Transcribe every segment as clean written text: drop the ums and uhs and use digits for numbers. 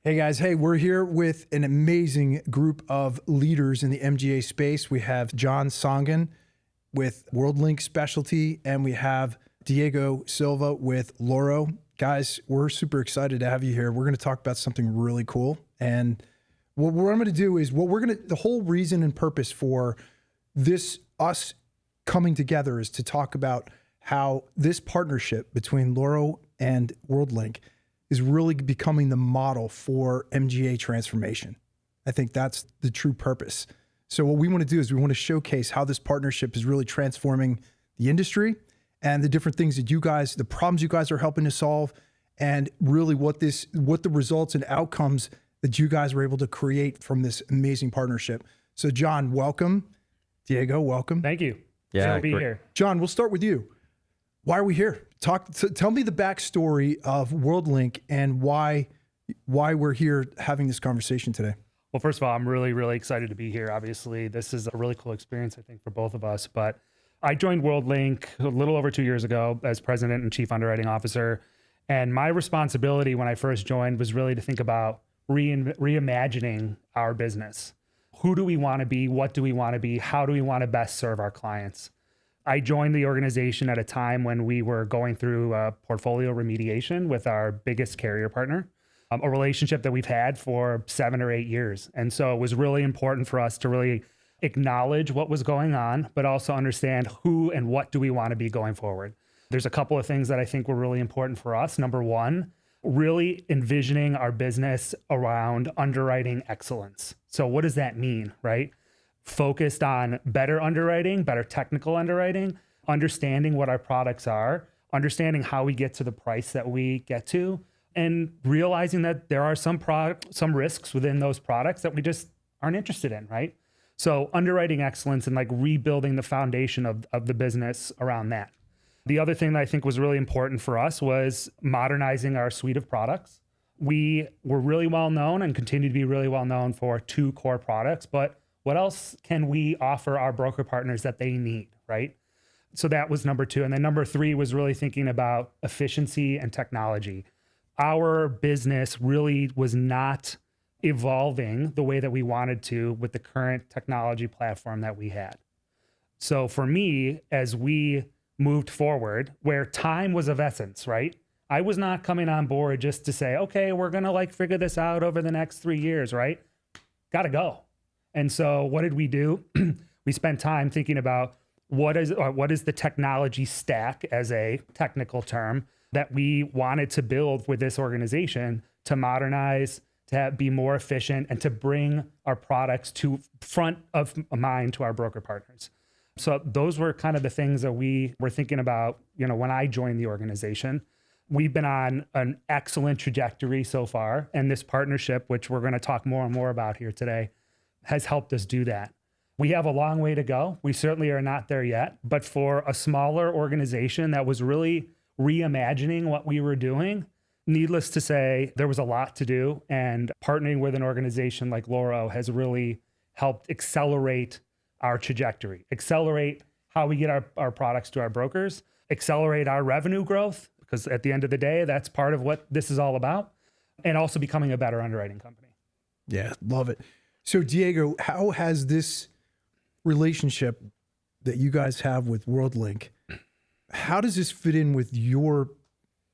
Hey guys, we're here with an amazing group of leaders in the MGA space. We have John Songin with Worldlink Specialty, and we have Diego Silva with Loro. Guys, we're super excited to have you here. We're going to talk about something really cool. And what I'm going to do is the whole reason and purpose for us coming together is to talk about how this partnership between Loro and Worldlink is really becoming the model for MGA transformation. I think that's the true purpose. So what we want to do is we want to showcase how this partnership is really transforming the industry and the different things that the problems you guys are helping to solve, and really what the results and outcomes that you guys were able to create from this amazing partnership. So John, welcome. Diego, welcome. Thank you. Yeah, to be here. John, we'll start with you. Why are we here? Tell me the backstory of Worldlink and why we're here having this conversation today. Well, first of all, I'm really, really excited to be here. Obviously, this is a really cool experience, I think, for both of us. But I joined Worldlink a little over 2 years ago as president and chief underwriting officer. And my responsibility when I first joined was really to think about reimagining our business. Who do we want to be? What do we want to be? How do we want to best serve our clients? I joined the organization at a time when we were going through a portfolio remediation with our biggest carrier partner, a relationship that we've had for 7 or 8 years. And so it was really important for us to really acknowledge what was going on, but also understand who and what do we want to be going forward. There's a couple of things that I think were really important for us. Number one, really envisioning our business around underwriting excellence. So what does that mean, right? Focused on better underwriting, better technical underwriting, understanding what our products are, understanding how we get to the price that we get to, and realizing that there are some risks within those products that we just aren't interested in, right? So underwriting excellence and like rebuilding the foundation of the business around that. The other thing that I think was really important for us was modernizing our suite of products. We were really well known and continue to be really well known for 2 core products, but what else can we offer our broker partners that they need, right? So that was number 2. And then number 3 was really thinking about efficiency and technology. Our business really was not evolving the way that we wanted to with the current technology platform that we had. So for me, as we moved forward, where time was of essence, right? I was not coming on board just to say, okay, we're going to figure this out over the next 3 years, right? Got to go. And so what did we do? We spent time thinking about what is the technology stack, as a technical term, that we wanted to build with this organization to modernize, to be more efficient, and to bring our products to front of mind to our broker partners. So those were kind of the things that we were thinking about, when I joined the organization. We've been on an excellent trajectory so far, and this partnership, which we're going to talk more and more about here today, has helped us do that. We have a long way to go. We certainly are not there yet, but for a smaller organization that was really reimagining what we were doing, needless to say, there was a lot to do, and partnering with an organization like Loro has really helped accelerate our trajectory, accelerate how we get our products to our brokers, accelerate our revenue growth, because at the end of the day, that's part of what this is all about, and also becoming a better underwriting company. Yeah, love it. So Diego, how has this relationship that you guys have with Worldlink, how does this fit in with your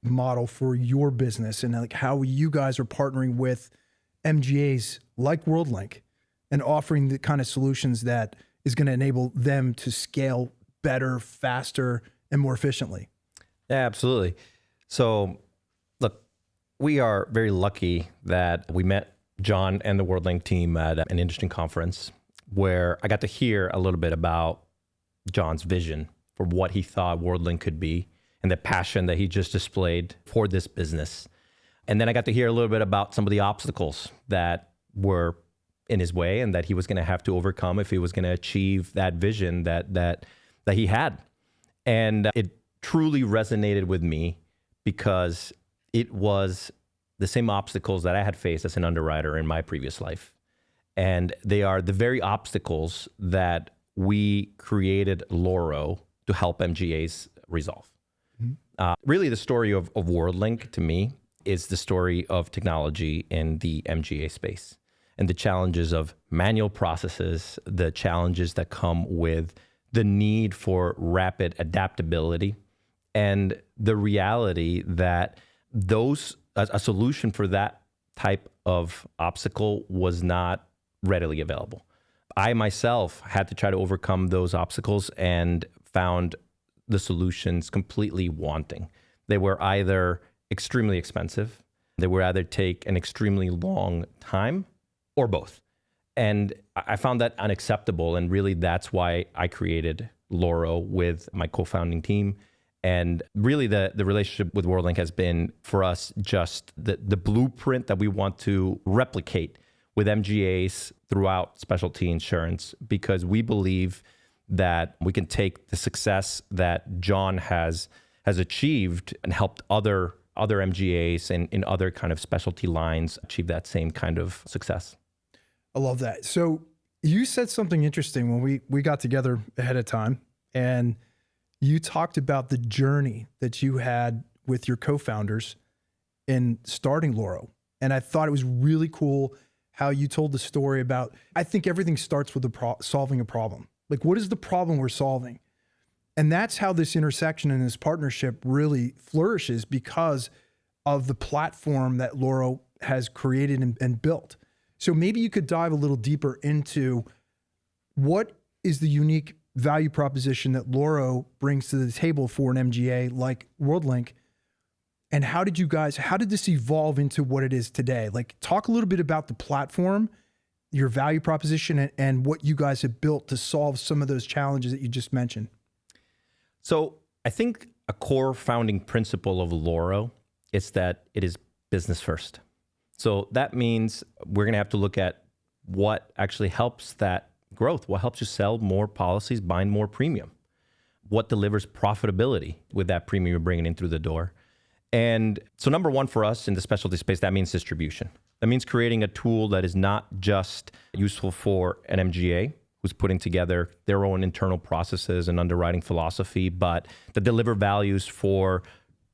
model for your business, and how you guys are partnering with MGAs like Worldlink and offering the kind of solutions that is going to enable them to scale better, faster, and more efficiently? Yeah, absolutely. So look, we are very lucky that we met John and the Worldlink team at an interesting conference where I got to hear a little bit about John's vision for what he thought Worldlink could be and the passion that he just displayed for this business. And then I got to hear a little bit about some of the obstacles that were in his way and that he was going to have to overcome if he was going to achieve that vision that he had. And it truly resonated with me because it was the same obstacles that I had faced as an underwriter in my previous life. And they are the very obstacles that we created Loro to help MGAs resolve. Mm-hmm. Really, the story of Worldlink to me is the story of technology in the MGA space and the challenges of manual processes, the challenges that come with the need for rapid adaptability, and the reality that a solution for that type of obstacle was not readily available. I myself had to try to overcome those obstacles and found the solutions completely wanting. They were either extremely expensive, they would either take an extremely long time, or both. And I found that unacceptable. And really, that's why I created Loro with my co-founding team. And really, the relationship with Worldlink has been, for us, just the blueprint that we want to replicate with MGAs throughout specialty insurance, because we believe that we can take the success that John has achieved and helped other MGAs and in other kind of specialty lines achieve that same kind of success. I love that. So you said something interesting when we got together ahead of time, and you talked about the journey that you had with your co-founders in starting Loro. And I thought it was really cool how you told the story about, I think everything starts with solving a problem. Like, what is the problem we're solving? And that's how this intersection and this partnership really flourishes, because of the platform that Loro has created and built. So maybe you could dive a little deeper into what is the unique value proposition that Loro brings to the table for an MGA like Worldlink, and how did this evolve into what it is today? Like, talk a little bit about the platform, your value proposition, and what you guys have built to solve some of those challenges that you just mentioned. So I think a core founding principle of Loro is that it is business first. So that means we're going to have to look at what actually helps that growth, what helps you sell more policies, bind more premium, what delivers profitability with that premium you're bringing in through the door. And so number one for us in the specialty space, that means distribution. That means creating a tool that is not just useful for an MGA who's putting together their own internal processes and underwriting philosophy, but that deliver values for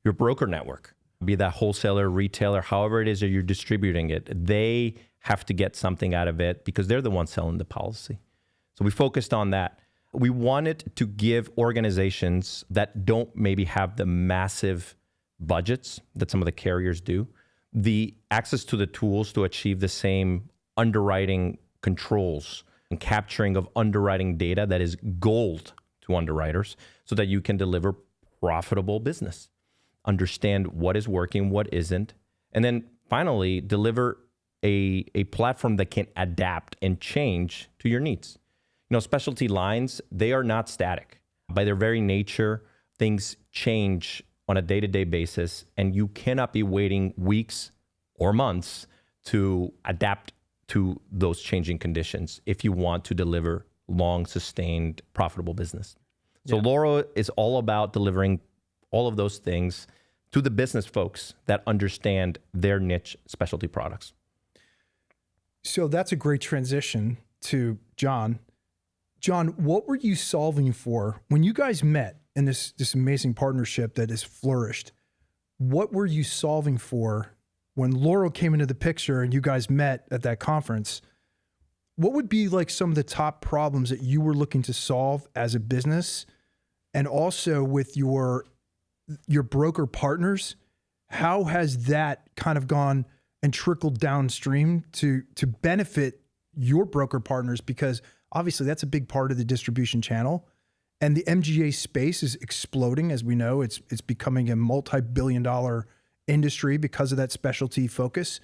your broker network, be that wholesaler, retailer, however it is that you're distributing it. They have to get something out of it because they're the ones selling the policy. So we focused on that. We wanted to give organizations that don't maybe have the massive budgets that some of the carriers do, the access to the tools to achieve the same underwriting controls and capturing of underwriting data that is gold to underwriters, so that you can deliver profitable business, understand what is working, what isn't, and then finally deliver a platform that can adapt and change to your needs. You know, specialty lines, they are not static. By their very nature, things change on a day-to-day basis, and you cannot be waiting weeks or months to adapt to those changing conditions if you want to deliver long, sustained, profitable business. So Loro is all about delivering all of those things to the business folks that understand their niche specialty products. So that's a great transition to John. John, what were you solving for when you guys met in this amazing partnership that has flourished? What were you solving for when Loro came into the picture and you guys met at that conference? What would be like some of the top problems that you were looking to solve as a business, and also with your broker partners? How has that kind of gone and trickled downstream to benefit your broker partners? Because obviously that's a big part of the distribution channel, and the MGA space is exploding. As we know, it's becoming a multi-billion-dollar industry because of that specialty focus.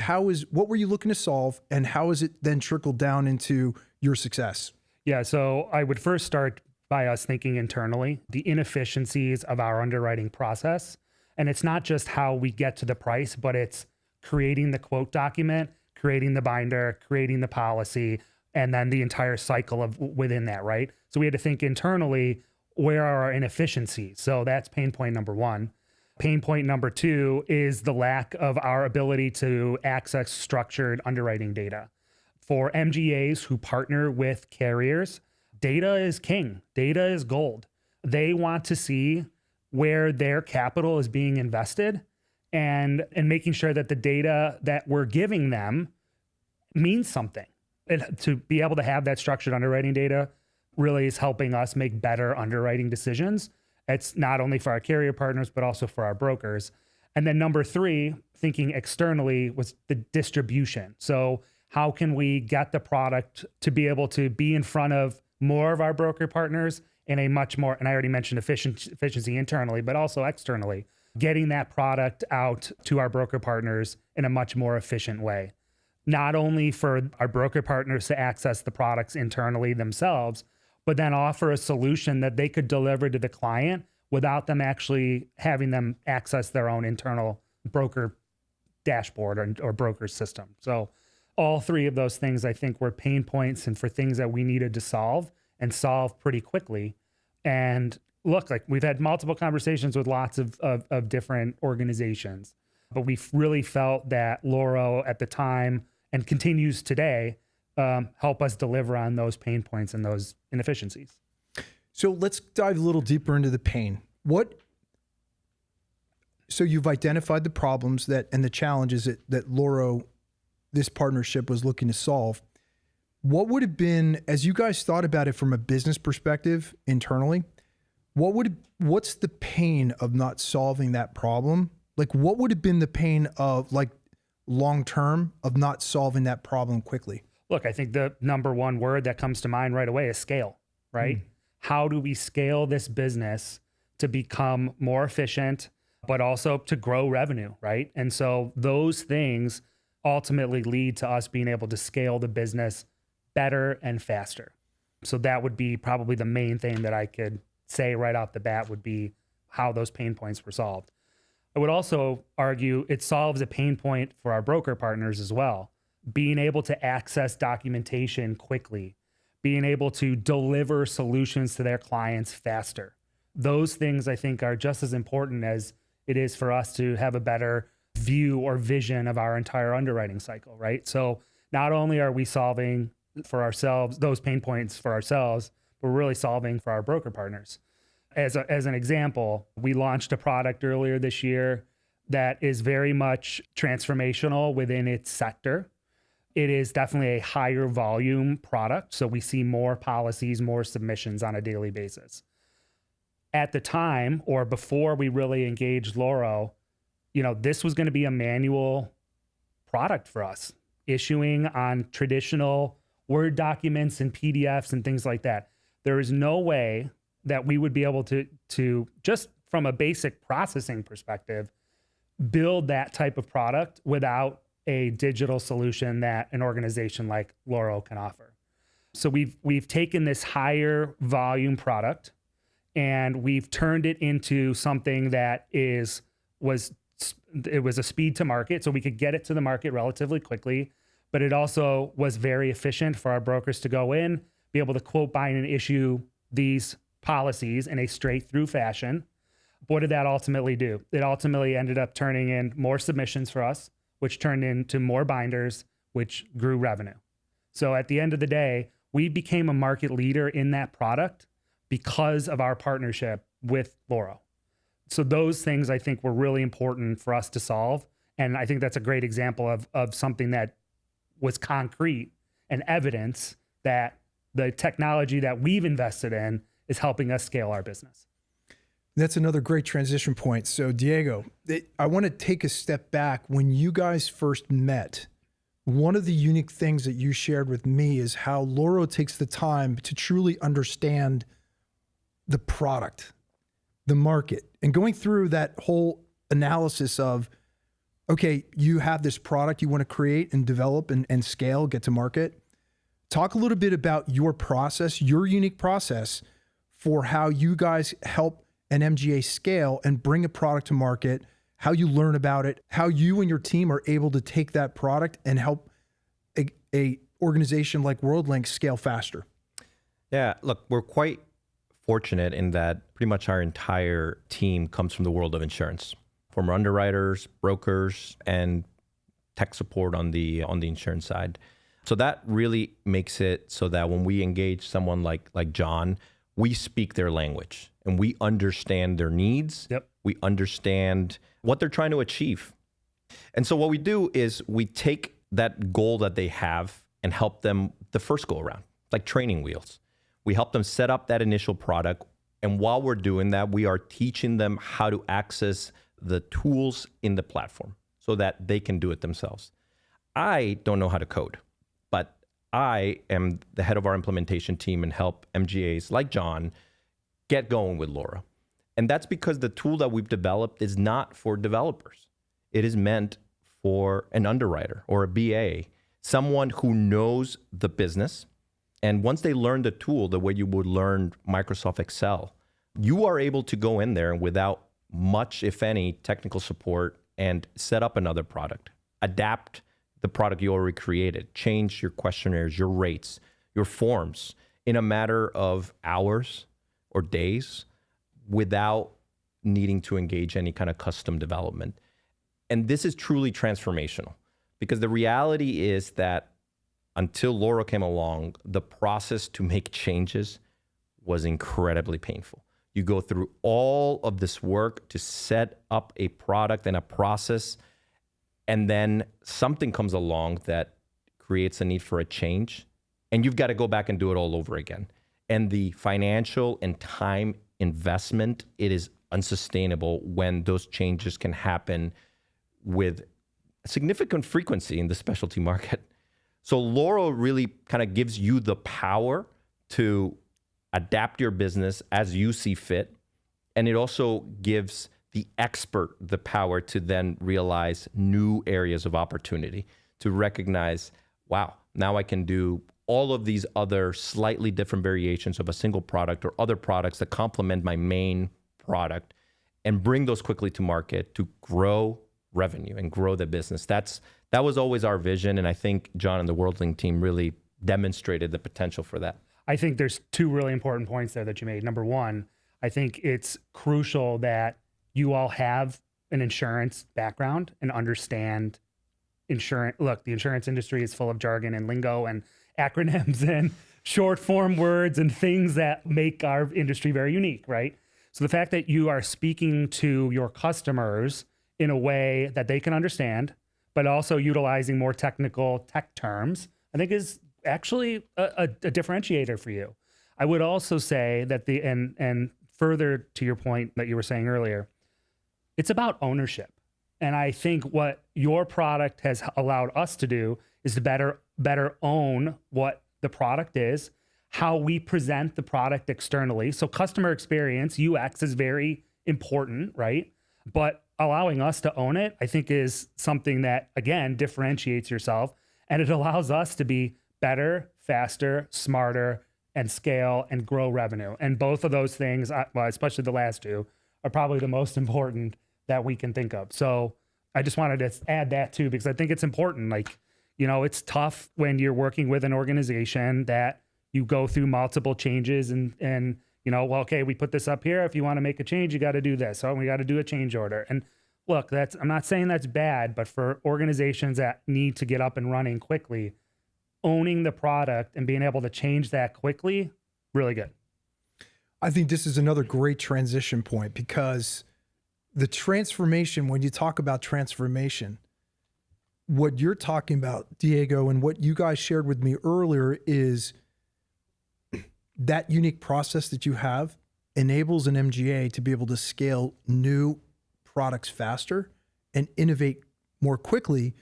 What were you looking to solve, and how has it then trickled down into your success? Yeah, so I would first start by us thinking internally, the inefficiencies of our underwriting process. And it's not just how we get to the price, but it's creating the quote document, creating the binder, creating the policy, and then the entire cycle of within that, right? So we had to think internally, where are our inefficiencies? So that's pain point number one. Pain point number two is the lack of our ability to access structured underwriting data. For MGAs who partner with carriers, data is king. Data is gold. They want to see where their capital is being invested and making sure that the data that we're giving them means something. And to be able to have that structured underwriting data really is helping us make better underwriting decisions. It's not only for our carrier partners, but also for our brokers. And then number 3, thinking externally, was the distribution. So how can we get the product to be able to be in front of more of our broker partners in a much more, and I already mentioned efficiency internally, but also externally, getting that product out to our broker partners in a much more efficient way. Not only for our broker partners to access the products internally themselves, but then offer a solution that they could deliver to the client without them actually having them access their own internal broker dashboard or broker system. So all 3 of those things, I think, were pain points and for things that we needed to solve and solve pretty quickly. And look, like we've had multiple conversations with lots of different organizations, but we really felt that Loro at the time and continues today help us deliver on those pain points and those inefficiencies. So let's dive a little deeper into the pain. So you've identified the problems and the challenges that Loro, this partnership, was looking to solve. What would have been, as you guys thought about it from a business perspective internally, what's the pain of not solving that problem? Like, what would have been the pain of, like, long-term of not solving that problem quickly? Look, I think the number 1 word that comes to mind right away is scale, right? How do we scale this business to become more efficient, but also to grow revenue, right? And so those things ultimately lead to us being able to scale the business better and faster. So that would be probably the main thing that I could say right off the bat would be how those pain points were solved. I would also argue it solves a pain point for our broker partners as well. Being able to access documentation quickly, being able to deliver solutions to their clients faster. Those things, I think, are just as important as it is for us to have a better view or vision of our entire underwriting cycle, right? So not only are we solving for ourselves, those pain points for ourselves, but we're really solving for our broker partners. As an example, we launched a product earlier this year that is very much transformational within its sector. It is definitely a higher volume product. So we see more policies, more submissions on a daily basis. At the time, or before we really engaged Loro, this was going to be a manual product for us, issuing on traditional Word documents and PDFs and things like that. There is no way that we would be able to just from a basic processing perspective, build that type of product without a digital solution that an organization like Loro can offer. So we've taken this higher volume product and we've turned it into something that was a speed to market, so we could get it to the market relatively quickly, but it also was very efficient for our brokers to go in, be able to quote, bind, and issue these policies in a straight through fashion. What did that ultimately do? It ultimately ended up turning in more submissions for us, which turned into more binders, which grew revenue. So at the end of the day, we became a market leader in that product because of our partnership with Loro. So those things I think were really important for us to solve. And I think that's a great example of something that was concrete and evidence that the technology that we've invested in is helping us scale our business. That's another great transition point. So Diego, I want to take a step back. When you guys first met, one of the unique things that you shared with me is how Loro takes the time to truly understand the product, the market, and going through that whole analysis of, okay, you have this product you want to create and develop and scale, get to market. Talk a little bit about your process, your unique process for how you guys help an MGA scale and bring a product to market, how you learn about it, how you and your team are able to take that product and help a organization like Worldlink scale faster. Yeah, look, we're quite fortunate in that pretty much our entire team comes from the world of insurance, former underwriters, brokers, and tech support on the insurance side. So that really makes it so that when we engage someone like John, we speak their language and we understand their needs. Yep. We understand what they're trying to achieve. And so what we do is we take that goal that they have and help them the first go around, like training wheels. We help them set up that initial product. And while we're doing that, we are teaching them how to access the tools in the platform so that they can do it themselves. I don't know how to code, but I am the head of our implementation team and help MGAs like John get going with Loro. And that's because the tool that we've developed is not for developers. It is meant for an underwriter or a BA, someone who knows the business. And once they learn the tool, the way you would learn Microsoft Excel, you are able to go in there and without much, if any, technical support and set up another product, adapt the product you already created, change your questionnaires, your rates, your forms in a matter of hours or days without needing to engage any kind of custom development. And this is truly transformational because the reality is that until Loro came along, the process to make changes was incredibly painful. You go through all of this work to set up a product and a process, and then something comes along that creates a need for a change, and you've got to go back and do it all over again. And the financial and time investment, it is unsustainable when those changes can happen with significant frequency in the specialty market. So Loro really kind of gives you the power to adapt your business as you see fit. And it also gives the expert the power to then realize new areas of opportunity, to recognize, wow, now I can do all of these other slightly different variations of a single product or other products that complement my main product and bring those quickly to market to grow revenue and grow the business. That was always our vision. And I think John and the Worldlink team really demonstrated the potential for that. I think there's two really important points there that you made. Number one, I think it's crucial that you all have an insurance background and understand insurance. Look, the insurance industry is full of jargon and lingo and acronyms and short form words and things that make our industry very unique, right? So the fact that you are speaking to your customers in a way that they can understand, but also utilizing more technical tech terms, I think is actually a differentiator for you. I would also say that and further to your point that you were saying earlier, it's about ownership. And I think what your product has allowed us to do is to better own what the product is, how we present the product externally. So customer experience, UX, is very important, right? But allowing us to own it, I think, is something that, again, differentiates yourself. And it allows us to be better, faster, smarter, and scale and grow revenue. And both of those things, well, especially the last two, are probably the most important that we can think of. So I just wanted to add that too, because I think it's important. Like, you know, it's tough when you're working with an organization that you go through multiple changes and you know, well, okay, we put this up here. If you want to make a change, you got to do this. So we got to do a change order. And look, I'm not saying that's bad, but for organizations that need to get up and running quickly, owning the product and being able to change that quickly, really good. I think this is another great transition point because the transformation, when you talk about transformation, what you're talking about, Diego, and what you guys shared with me earlier is that unique process that you have enables an MGA to be able to scale new products faster and innovate more quickly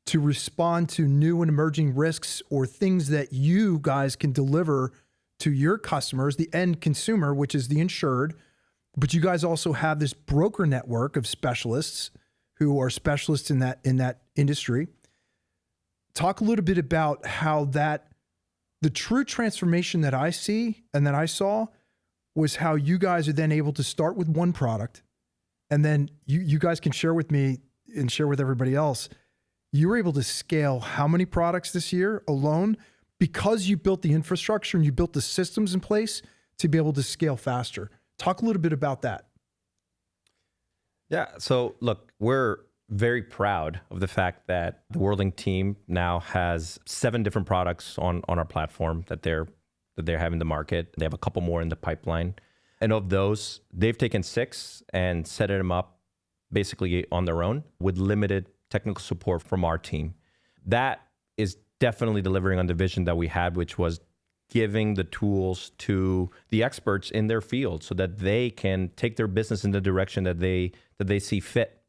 to respond to new and emerging risks or things that you guys can deliver to your customers, the end consumer, which is the insured. But you guys also have this broker network of specialists who are specialists in that industry. Talk a little bit about how the true transformation that I see and that I saw was how you guys are then able to start with one product, and then you guys can share with me and share with everybody else. You were able to scale how many products this year alone because you built the infrastructure and you built the systems in place to be able to scale faster. Talk a little bit about that. Yeah. So look, we're very proud of the fact that the Worldlink team now has 7 different products on our platform that they're having to market. They have a couple more in the pipeline. And of those, they've taken 6 and set them up basically on their own with limited technical support from our team. That is definitely delivering on the vision that we had, which was giving the tools to the experts in their field so that they can take their business in the direction that they see fit.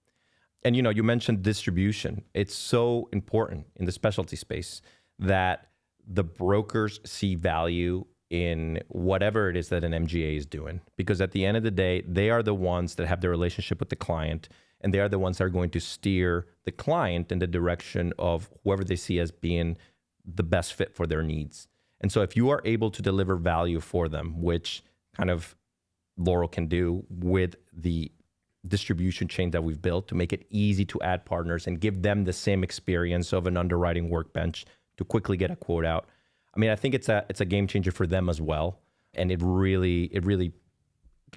And you mentioned distribution. It's so important in the specialty space that the brokers see value in whatever it is that an MGA is doing, because at the end of the day, they are the ones that have the relationship with the client, and they are the ones that are going to steer the client in the direction of whoever they see as being the best fit for their needs. And so if you are able to deliver value for them, which kind of Loro can do with the distribution chain that we've built to make it easy to add partners and give them the same experience of an underwriting workbench to quickly get a quote out. I mean, I think it's a game changer for them as well. And it really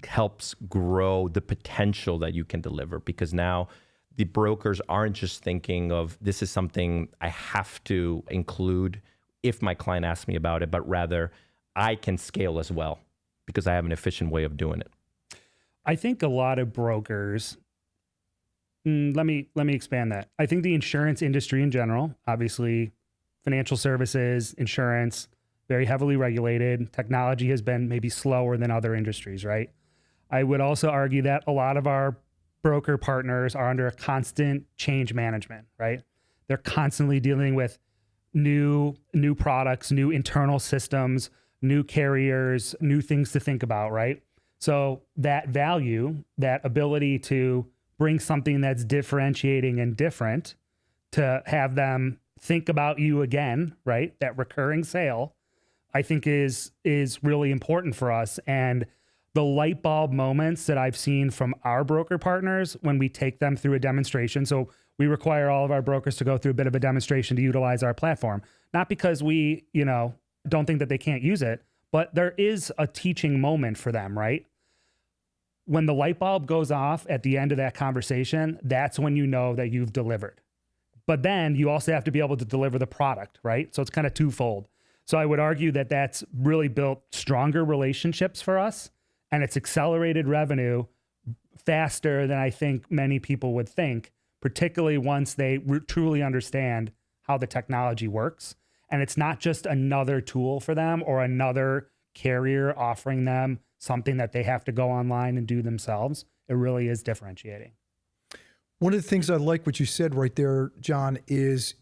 helps grow the potential that you can deliver, because now the brokers aren't just thinking of this is something I have to include if my client asks me about it, but rather I can scale as well because I have an efficient way of doing it. I think a lot of brokers, let me expand that. I think the insurance industry in general, obviously financial services, insurance, very heavily regulated. Technology has been maybe slower than other industries, right? I would also argue that a lot of our broker partners are under a constant change management, right? They're constantly dealing with new products, new internal systems, new carriers, new things to think about, right? So that value, that ability to bring something that's differentiating and different, to have them think about you again, right? That recurring sale, I think is really important for us. And the light bulb moments that I've seen from our broker partners when we take them through a demonstration. So we require all of our brokers to go through a bit of a demonstration to utilize our platform, not because we, don't think that they can't use it, but there is a teaching moment for them, right? When the light bulb goes off at the end of that conversation, that's when you know that you've delivered. But then you also have to be able to deliver the product, right? So it's kind of twofold. So I would argue that that's really built stronger relationships for us, and it's accelerated revenue faster than I think many people would think, particularly once they truly understand how the technology works. And it's not just another tool for them or another carrier offering them something that they have to go online and do themselves. It really is differentiating. One of the things I like what you said right there, John, is,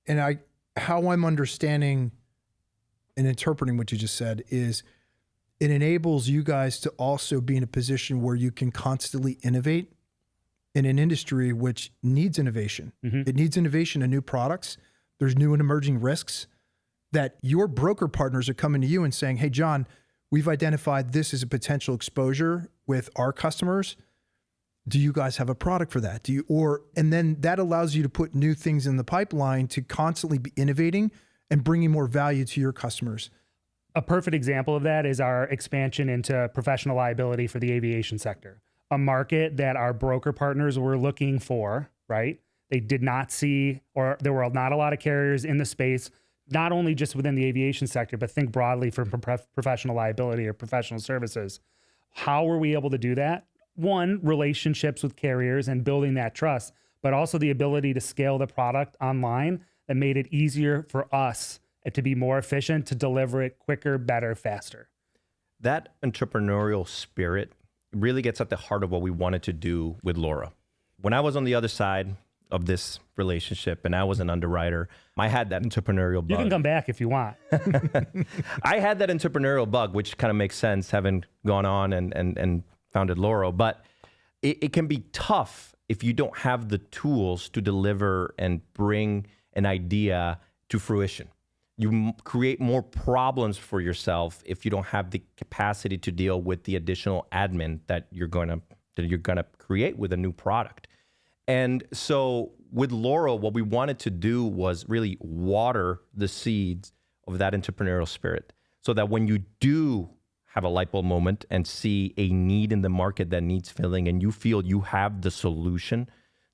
how I'm understanding and interpreting what you just said is it enables you guys to also be in a position where you can constantly innovate in an industry which needs innovation. Mm-hmm. It needs innovation and new products. There's new and emerging risks that your broker partners are coming to you and saying, hey, John, we've identified this as a potential exposure with our customers. Do you guys have a product for that? And then that allows you to put new things in the pipeline to constantly be innovating and bringing more value to your customers. A perfect example of that is our expansion into professional liability for the aviation sector, a market that our broker partners were looking for, right? They did not see, or there were not a lot of carriers in the space, not only just within the aviation sector, but think broadly for professional liability or professional services. How were we able to do that? One, relationships with carriers and building that trust, but also the ability to scale the product online that made it easier for us to be more efficient, to deliver it quicker, better, faster. That entrepreneurial spirit really gets at the heart of what we wanted to do with Loro. When I was on the other side of this relationship and I was an underwriter, I had that entrepreneurial bug. You can come back if you want. I had that entrepreneurial bug, which kind of makes sense having gone on and founded Loro, but it can be tough if you don't have the tools to deliver and bring an idea to fruition. You create more problems for yourself if you don't have the capacity to deal with the additional admin that you're gonna create with a new product. And so with Loro, what we wanted to do was really water the seeds of that entrepreneurial spirit, so that when you do have a light bulb moment and see a need in the market that needs filling, and you feel you have the solution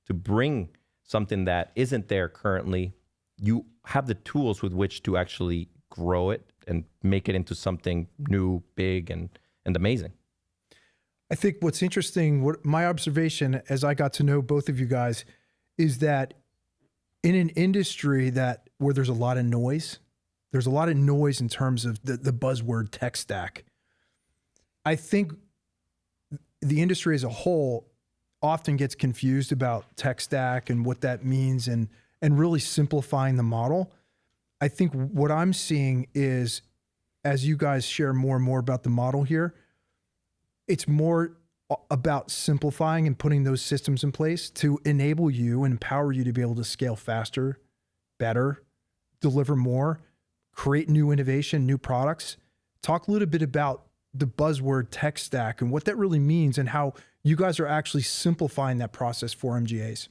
to bring something that isn't there currently, you have the tools with which to actually grow it and make it into something new, big, and amazing. I think what's interesting, what my observation as I got to know both of you guys, is that in an industry where there's a lot of noise, there's a lot of noise in terms of the buzzword tech stack. I think the industry as a whole often gets confused about tech stack and what that means and really simplifying the model. I think what I'm seeing is, as you guys share more and more about the model here, it's more about simplifying and putting those systems in place to enable you and empower you to be able to scale faster, better, deliver more, create new innovation, new products. Talk a little bit about the buzzword tech stack and what that really means and how you guys are actually simplifying that process for MGAs.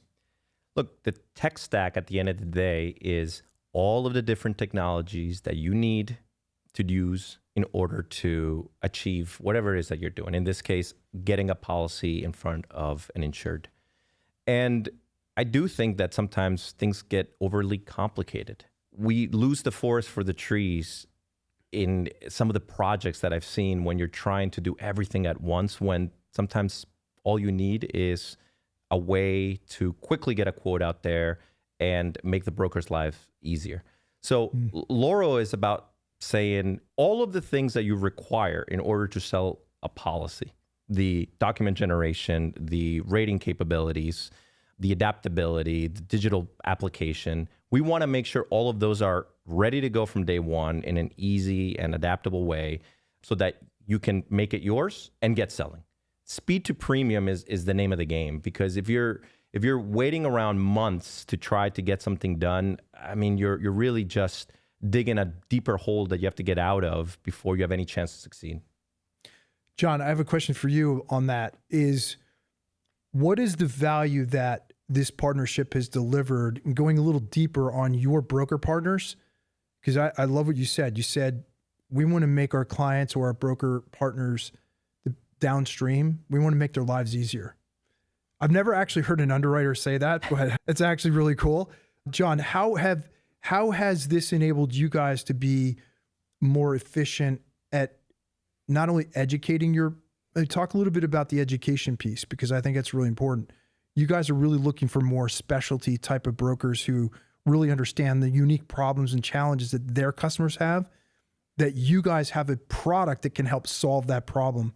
Look, the tech stack at the end of the day is all of the different technologies that you need to use in order to achieve whatever it is that you're doing. In this case, getting a policy in front of an insured. And I do think that sometimes things get overly complicated. We lose the forest for the trees in some of the projects that I've seen when you're trying to do everything at once, when sometimes all you need is a way to quickly get a quote out there and make the broker's life easier. So Loro is about saying all of the things that you require in order to sell a policy: the document generation, the rating capabilities, the adaptability, the digital application. We want to make sure all of those are ready to go from day one in an easy and adaptable way so that you can make it yours and get selling. Speed to premium is the name of the game, because if you're waiting around months to try to get something done, I mean, you're really just digging a deeper hole that you have to get out of before you have any chance to succeed. John, I have a question for you on that. What is the value that this partnership has delivered, and going a little deeper on your broker partners? Because I love what you said. You said, we want to make our clients or our broker partners downstream. We want to make their lives easier. I've never actually heard an underwriter say that, but it's actually really cool. John, how has this enabled you guys to be more efficient at not only educating talk a little bit about the education piece, because I think it's really important. You guys are really looking for more specialty type of brokers who really understand the unique problems and challenges that their customers have, that you guys have a product that can help solve that problem.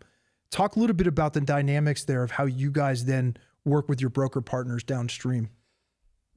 Talk a little bit about the dynamics there of how you guys then work with your broker partners downstream.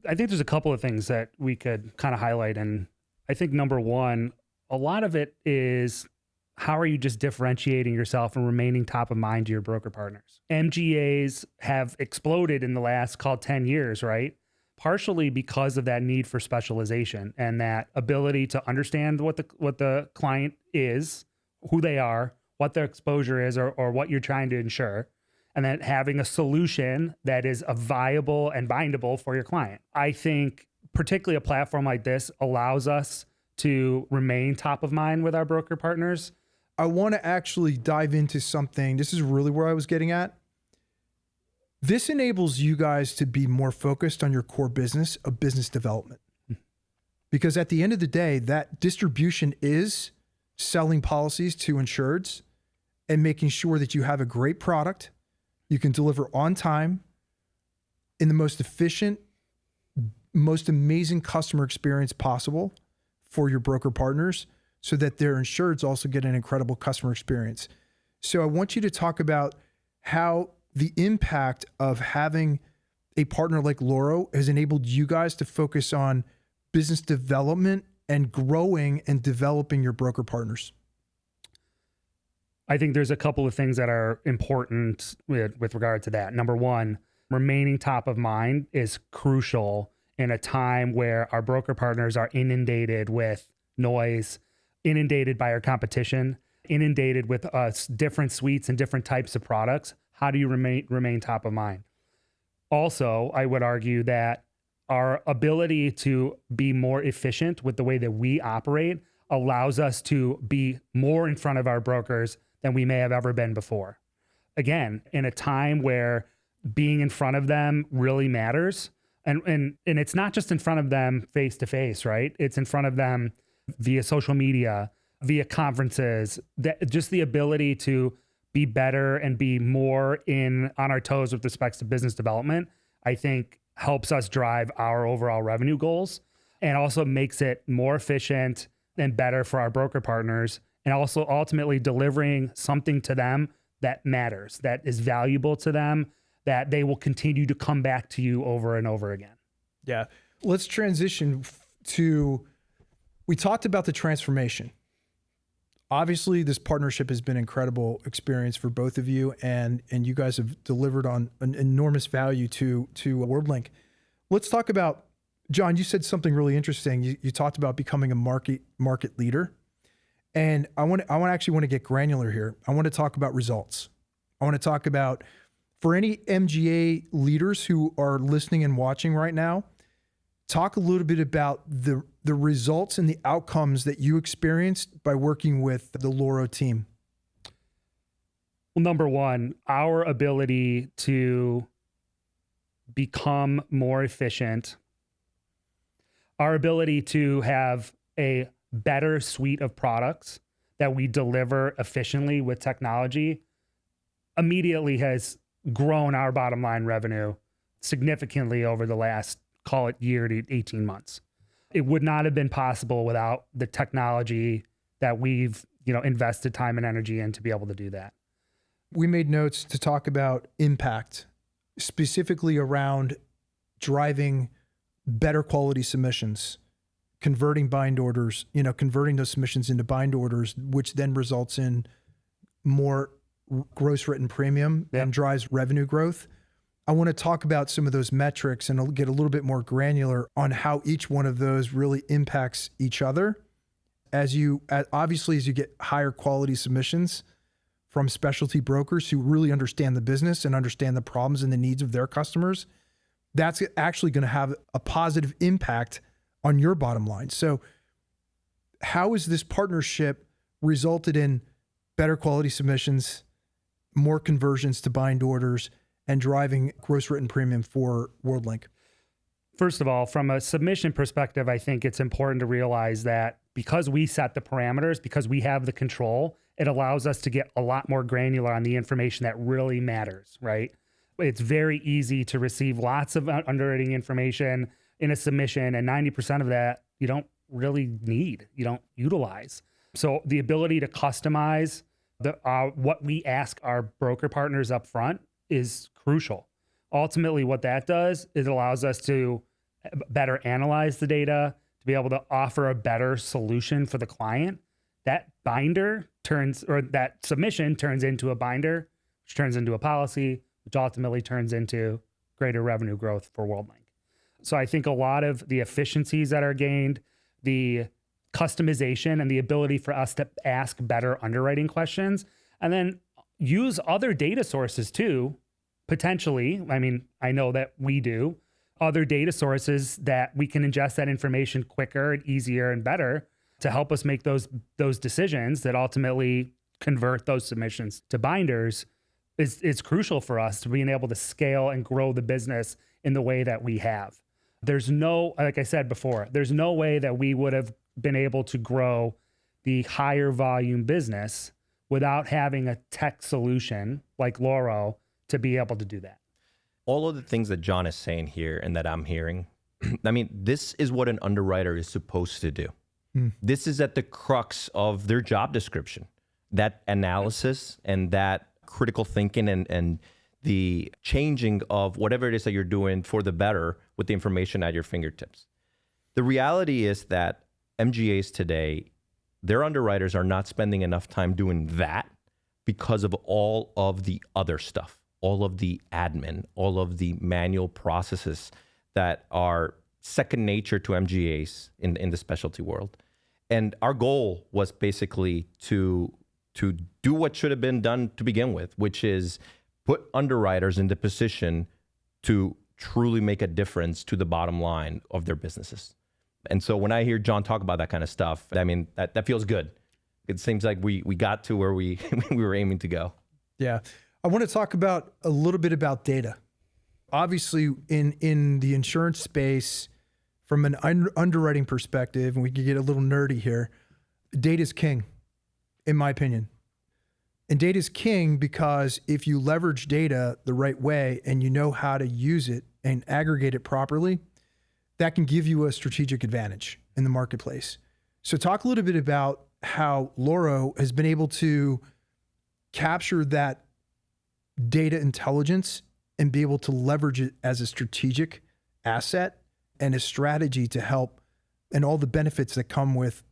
I think there's a couple of things that we could kind of highlight. And I think number one, a lot of it is, how are you just differentiating yourself and remaining top of mind to your broker partners? MGAs have exploded in the last 10 years, right? Partially because of that need for specialization and that ability to understand what the client is, who they are, what their exposure is, or what you're trying to insure, and then having a solution that is a viable and bindable for your client. I think particularly a platform like this allows us to remain top of mind with our broker partners. I want to actually dive into something. This is really where I was getting at. This enables you guys to be more focused on your core business of business development. Because at the end of the day, that distribution is selling policies to insureds and making sure that you have a great product, you can deliver on time, in the most efficient, most amazing customer experience possible for your broker partners, so that their insureds also get an incredible customer experience. So I want you to talk about how the impact of having a partner like Loro has enabled you guys to focus on business development and growing and developing your broker partners. I think there's a couple of things that are important with regard to that. Number one, remaining top of mind is crucial in a time where our broker partners are inundated with noise, inundated by our competition, inundated with different suites and different types of products. How do you remain top of mind? Also, I would argue that our ability to be more efficient with the way that we operate allows us to be more in front of our brokers than we may have ever been before. Again, in a time where being in front of them really matters. And it's not just in front of them face to face, right? It's in front of them via social media, via conferences, just the ability to be better and be more on our toes with respect to business development, I think helps us drive our overall revenue goals and also makes it more efficient and better for our broker partners, and also ultimately delivering something to them that matters, that is valuable to them, that they will continue to come back to you over and over again. Yeah. Let's transition to, we talked about the transformation. Obviously, this partnership has been an incredible experience for both of you, and you guys have delivered on an enormous value to Worldlink. Let's talk about, John, you said something really interesting. You talked about becoming a market leader. And I actually want to get granular here. I want to talk about results. I want to talk about, for any MGA leaders who are listening and watching right now, talk a little bit about the results and the outcomes that you experienced by working with the Loro team. Well, number one, our ability to become more efficient, our ability to have a better suite of products that we deliver efficiently with technology immediately has grown our bottom line revenue significantly over the last, call it, year to 18 months. It would not have been possible without the technology that we've, invested time and energy in to be able to do that. We made notes to talk about impact, specifically around driving better quality submissions, converting bind orders, converting those submissions into bind orders, which then results in more gross written premium and drives revenue growth. I want to talk about some of those metrics and get a little bit more granular on how each one of those really impacts each other. Obviously, as you get higher quality submissions from specialty brokers who really understand the business and understand the problems and the needs of their customers, that's actually going to have a positive impact on your bottom line. So how has this partnership resulted in better quality submissions, more conversions to bind orders, and driving gross written premium for Worldlink? First of all, from a submission perspective, I think it's important to realize that because we set the parameters, because we have the control, it allows us to get a lot more granular on the information that really matters, right? It's very easy to receive lots of underwriting information in a submission, and 90% of that you don't really need, you don't utilize. So the ability to customize what we ask our broker partners up front is crucial. Ultimately, what that does is it allows us to better analyze the data, to be able to offer a better solution for the client. That that submission turns into a binder, which turns into a policy, which ultimately turns into greater revenue growth for Worldlink. So I think a lot of the efficiencies that are gained, the customization and the ability for us to ask better underwriting questions, and then use other data sources too, potentially. I mean, I know that we do, other data sources that we can ingest that information quicker and easier and better to help us make those decisions that ultimately convert those submissions to binders is crucial for us to being able to scale and grow the business in the way that we have. There's no, like I said before, there's no way that we would have been able to grow the higher volume business without having a tech solution like Loro to be able to do that. All of the things that John is saying here and that I'm hearing, I mean, this is what an underwriter is supposed to do. This is at the crux of their job description, that analysis and that critical thinking and the changing of whatever it is that you're doing for the better with the information at your fingertips. The reality is that MGAs today, their underwriters are not spending enough time doing that because of all of the other stuff, all of the admin, all of the manual processes that are second nature to MGAs in the specialty world. And our goal was basically to do what should have been done to begin with, which is put underwriters in the position to truly make a difference to the bottom line of their businesses. And so when I hear John talk about that kind of stuff, I mean, that feels good. It seems like we got to where we were aiming to go. Yeah. I want to talk about a little bit about data. Obviously, in the insurance space, from an underwriting perspective, and we can get a little nerdy here, data is king, in my opinion. And data is king because if you leverage data the right way and you know how to use it and aggregate it properly, that can give you a strategic advantage in the marketplace. So talk a little bit about how Loro has been able to capture that data intelligence and be able to leverage it as a strategic asset and a strategy to help, and all the benefits that come with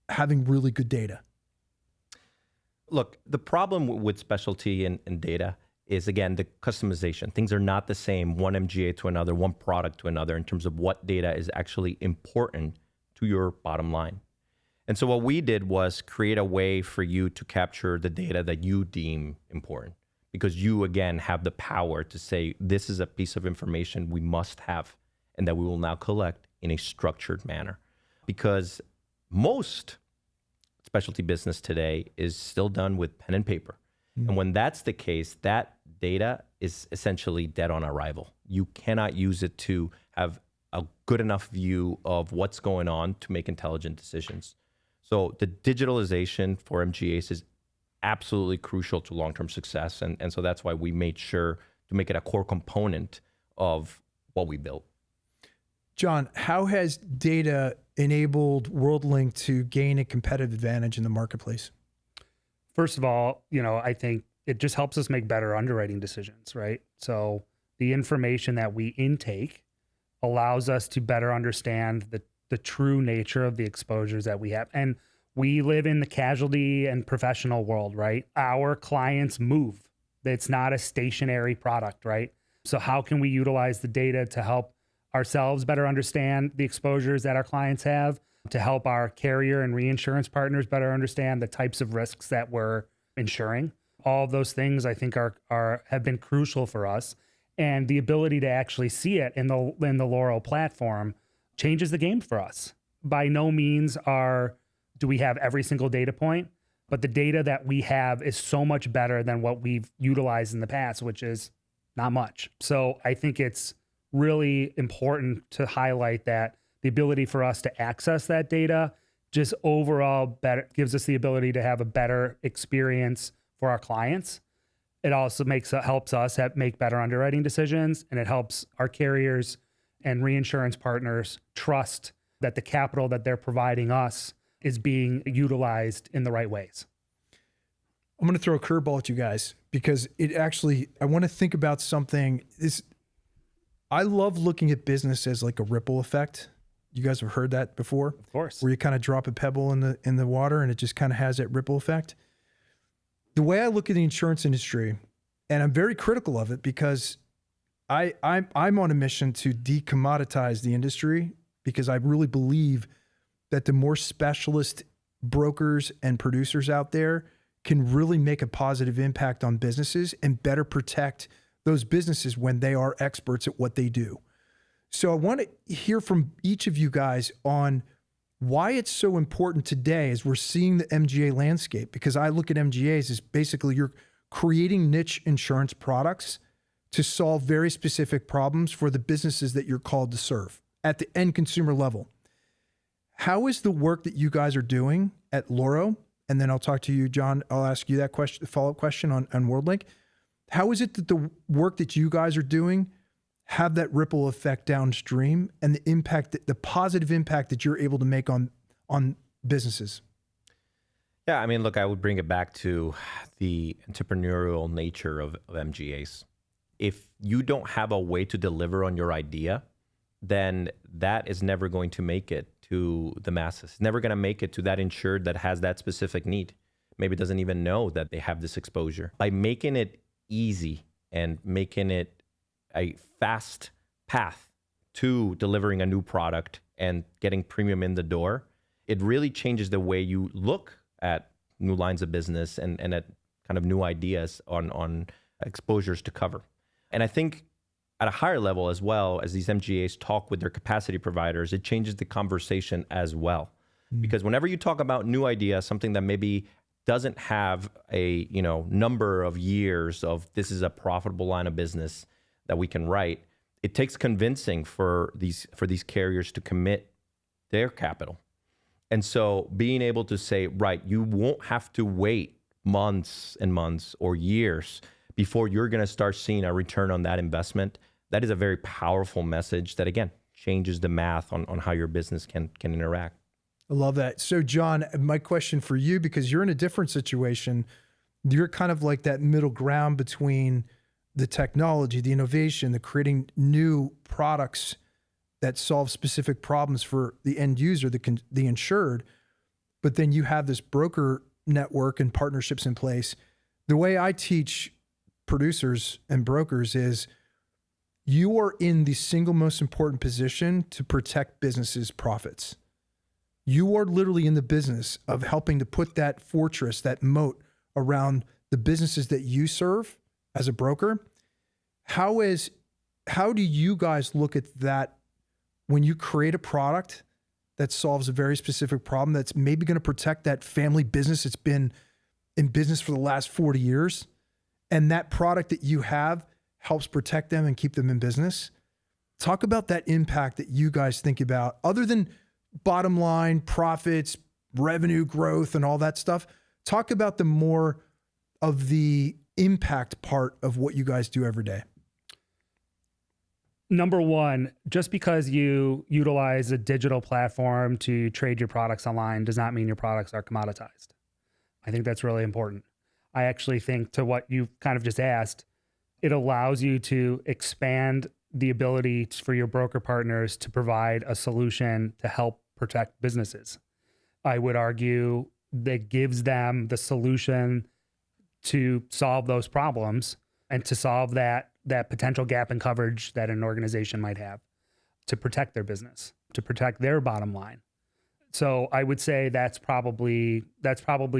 having really good data. Look, the problem with specialty and data is, again, the customization. Things are not the same, one MGA to another, one product to another, in terms of what data is actually important to your bottom line. And so what we did was create a way for you to capture the data that you deem important, because you, again, have the power to say, this is a piece of information we must have and that we will now collect in a structured manner. Because most specialty business today is still done with pen and paper. And when that's the case, that data is essentially dead on arrival. You cannot use it to have a good enough view of what's going on to make intelligent decisions. So the digitalization for MGAs is absolutely crucial to long-term success. And so that's why we made sure to make it a core component of what we built. John, how has data enabled Worldlink to gain a competitive advantage in the marketplace? First of all, I think it just helps us make better underwriting decisions, right? So the information that we intake allows us to better understand the true nature of the exposures that we have. And we live in the casualty and professional world, right? Our clients move. It's not a stationary product, right? So how can we utilize the data to help ourselves better understand the exposures that our clients have, to help our carrier and reinsurance partners better understand the types of risks that we're insuring? All of those things I think have been crucial for us. And the ability to actually see it in the Loro platform changes the game for us. By no means do we have every single data point, but the data that we have is so much better than what we've utilized in the past, which is not much. So I think it's really important to highlight that the ability for us to access that data just overall better gives us the ability to have a better experience for our clients. It also helps us make better underwriting decisions, and it helps our carriers and reinsurance partners trust that the capital that they're providing us is being utilized in the right ways. I'm going to throw a curveball at you guys because I want to think about something. I love looking at business as like a ripple effect. You guys have heard that before? Of course. Where you kind of drop a pebble in the water and it just kind of has that ripple effect. The way I look at the insurance industry, and I'm very critical of it because I'm on a mission to decommoditize the industry, because I really believe that the more specialist brokers and producers out there can really make a positive impact on businesses and better protect those businesses when they are experts at what they do. So I want to hear from each of you guys on why it's so important today as we're seeing the MGA landscape, because I look at MGAs as basically you're creating niche insurance products to solve very specific problems for the businesses that you're called to serve at the end consumer level. How is the work that you guys are doing at Loro, and then I'll talk to you, John, I'll ask you that question, follow-up question on Worldlink. How is it that the work that you guys are doing have that ripple effect downstream and the impact, the positive impact that you're able to make on businesses? Yeah, I mean, look, I would bring it back to the entrepreneurial nature of MGAs. If you don't have a way to deliver on your idea, then that is never going to make it to the masses. It's never going to make it to that insured that has that specific need. Maybe doesn't even know that they have this exposure. By making it easy and making it a fast path to delivering a new product and getting premium in the door, it really changes the way you look at new lines of business and at kind of new ideas on exposures to cover. And I think at a higher level as well, as these MGAs talk with their capacity providers, it changes the conversation as well. Because whenever you talk about new ideas, something that maybe doesn't have a number of years of this is a profitable line of business that we can write, it takes convincing for these carriers to commit their capital. And so being able to say, right, you won't have to wait months and months or years before you're going to start seeing a return on that investment. That is a very powerful message that, again, changes the math on how your business can interact. I love that. So, John, my question for you, because you're in a different situation, you're kind of like that middle ground between the technology, the innovation, the creating new products that solve specific problems for the end user, the insured. But then you have this broker network and partnerships in place. The way I teach producers and brokers is you are in the single most important position to protect businesses' profits. You are literally in the business of helping to put that fortress, that moat around the businesses that you serve as a broker. How do you guys look at that when you create a product that solves a very specific problem that's maybe going to protect that family business that's been in business for the last 40 years, and that product that you have helps protect them and keep them in business? Talk about that impact that you guys think about, other than bottom line, profits, revenue growth, and all that stuff. Talk about the more of the impact part of what you guys do every day. Number one, just because you utilize a digital platform to trade your products online does not mean your products are commoditized. I think that's really important. I actually think, to what you kind of just asked, it allows you to expand the ability for your broker partners to provide a solution to help protect businesses. I would argue that gives them the solution to solve those problems and to solve that potential gap in coverage that an organization might have, to protect their business, to protect their bottom line. So I would say that's probably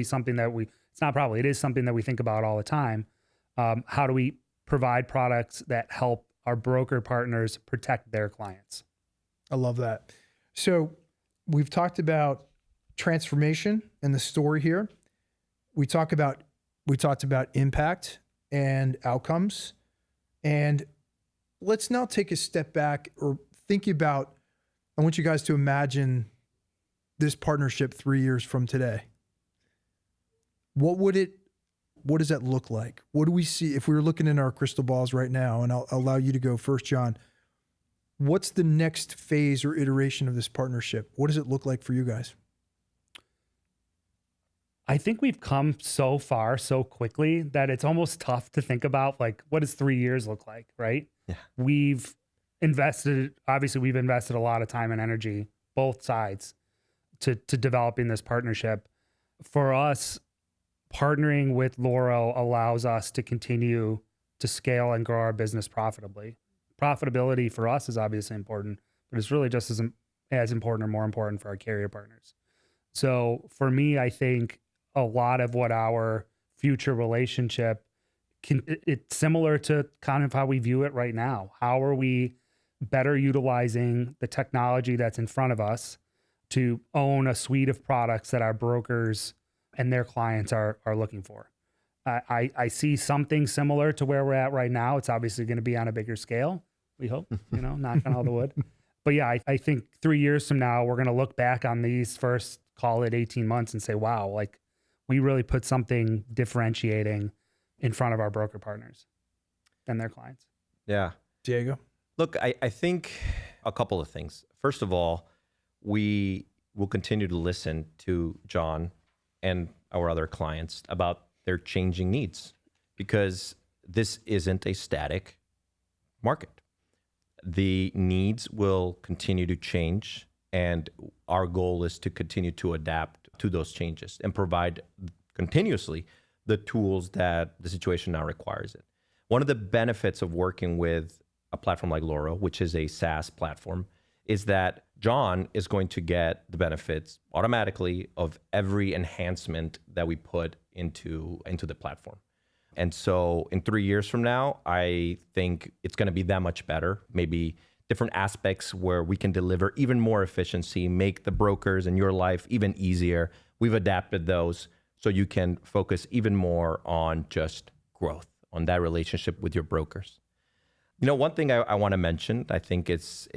something that it is something that we think about all the time. How do we provide products that help our broker partners protect their clients? I love that. So we've talked about transformation and the story here. We talked about impact and outcomes. And let's now take a step back, or think about, I want you guys to imagine this partnership 3 years from today. What does that look like? What do we see if we were looking in our crystal balls right now? And I'll allow you to go first, John. What's the next phase or iteration of this partnership? What does it look like for you guys? I think we've come so far so quickly that it's almost tough to think about, like, what does 3 years look like, right? Yeah. We've invested a lot of time and energy, both sides, to developing this partnership. For us, partnering with Loro allows us to continue to scale and grow our business profitably. Profitability for us is obviously important, but it's really just as important or more important for our carrier partners. So for me, I think a lot of what our future relationship it's similar to kind of how we view it right now. How are we better utilizing the technology that's in front of us to own a suite of products that our brokers and their clients are looking for? I see something similar to where we're at right now. It's obviously going to be on a bigger scale, we hope, knock on all the wood. But yeah, I think 3 years from now, we're going to look back on these first, call it 18 months, and say, wow, like, we really put something differentiating in front of our broker partners and their clients. Yeah. Diego? Look, I think a couple of things. First of all, we will continue to listen to John and our other clients about their changing needs, because this isn't a static market. The needs will continue to change, and our goal is to continue to adapt to those changes and provide continuously the tools that the situation now requires it. One of the benefits of working with a platform like Loro, which is a SaaS platform, is that John is going to get the benefits automatically of every enhancement that we put into the platform. And so in 3 years from now, I think it's going to be that much better. Maybe different aspects where we can deliver even more efficiency, make the brokers and your life even easier. We've adapted those so you can focus even more on just growth, on that relationship with your brokers. One thing I want to mention, I think it's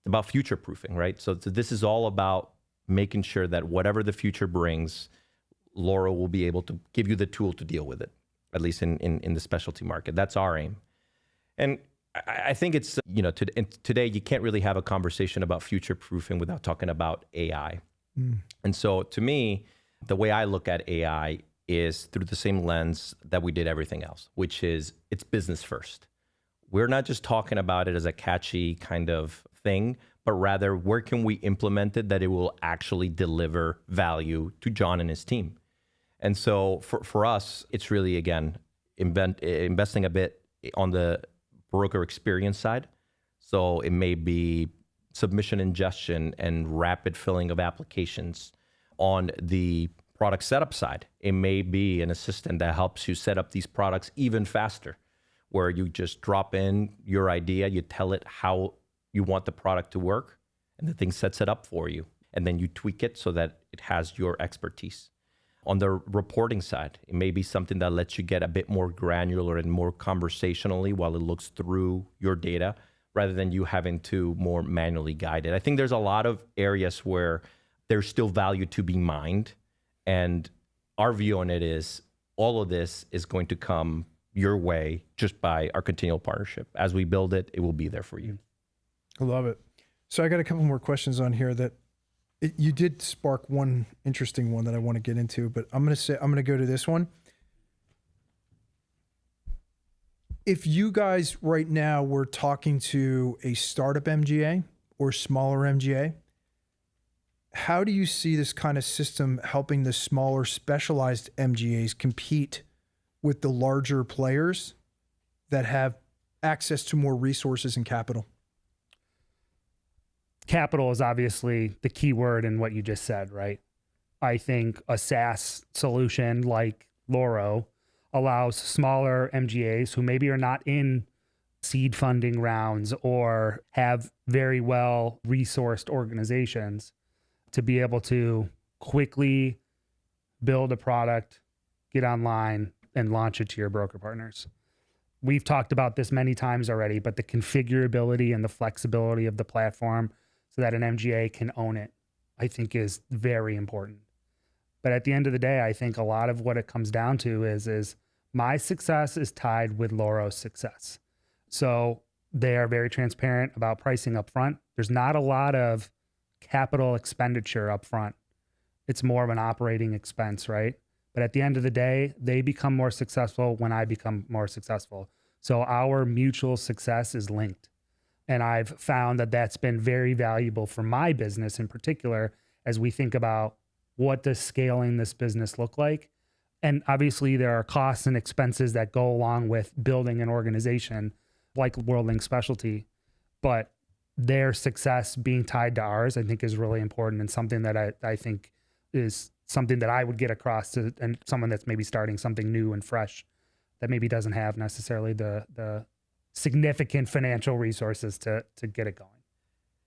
about future-proofing, right? So this is all about making sure that whatever the future brings, Loro will be able to give you the tool to deal with it, at least in the specialty market. That's our aim. And I think it's, today you can't really have a conversation about future proofing without talking about AI. And so to me, the way I look at AI is through the same lens that we did everything else, which is it's business first. We're not just talking about it as a catchy kind of thing, but rather where can we implement it that it will actually deliver value to John and his team. And so for us, it's really, again, investing a bit on the broker experience side. So it may be submission ingestion and rapid filling of applications. On the product setup side, it may be an assistant that helps you set up these products even faster, where you just drop in your idea, you tell it how you want the product to work, and the thing sets it up for you. And then you tweak it so that it has your expertise. On the reporting side, it may be something that lets you get a bit more granular and more conversationally while it looks through your data, rather than you having to more manually guide it. I think there's a lot of areas where there's still value to be mined. And our view on it is all of this is going to come your way just by our continual partnership. As we build it, it will be there for you. I love it. So I got a couple more questions on here that you did spark one interesting one that I want to get into, but I'm going to go to this one. If you guys right now were talking to a startup MGA or smaller MGA, how do you see this kind of system helping the smaller specialized MGAs compete with the larger players that have access to more resources and capital? Capital is obviously the key word in what you just said, right? I think a SaaS solution like Loro allows smaller MGAs who maybe are not in seed funding rounds or have very well resourced organizations to be able to quickly build a product, get online, and launch it to your broker partners. We've talked about this many times already, but the configurability and the flexibility of the platform so that an MGA can own it, I think is very important. But at the end of the day, I think a lot of what it comes down to is my success is tied with Loro's success. So they are very transparent about pricing up front. There's not a lot of capital expenditure up front. It's more of an operating expense, right? But at the end of the day, they become more successful when I become more successful. So our mutual success is linked. And I've found that that's been very valuable for my business in particular, as we think about what does scaling this business look like. And obviously there are costs and expenses that go along with building an organization like Worldlink Specialty, but their success being tied to ours, I think is really important, and something that I think is something that I would get across to and someone that's maybe starting something new and fresh that maybe doesn't have necessarily the significant financial resources to get it going.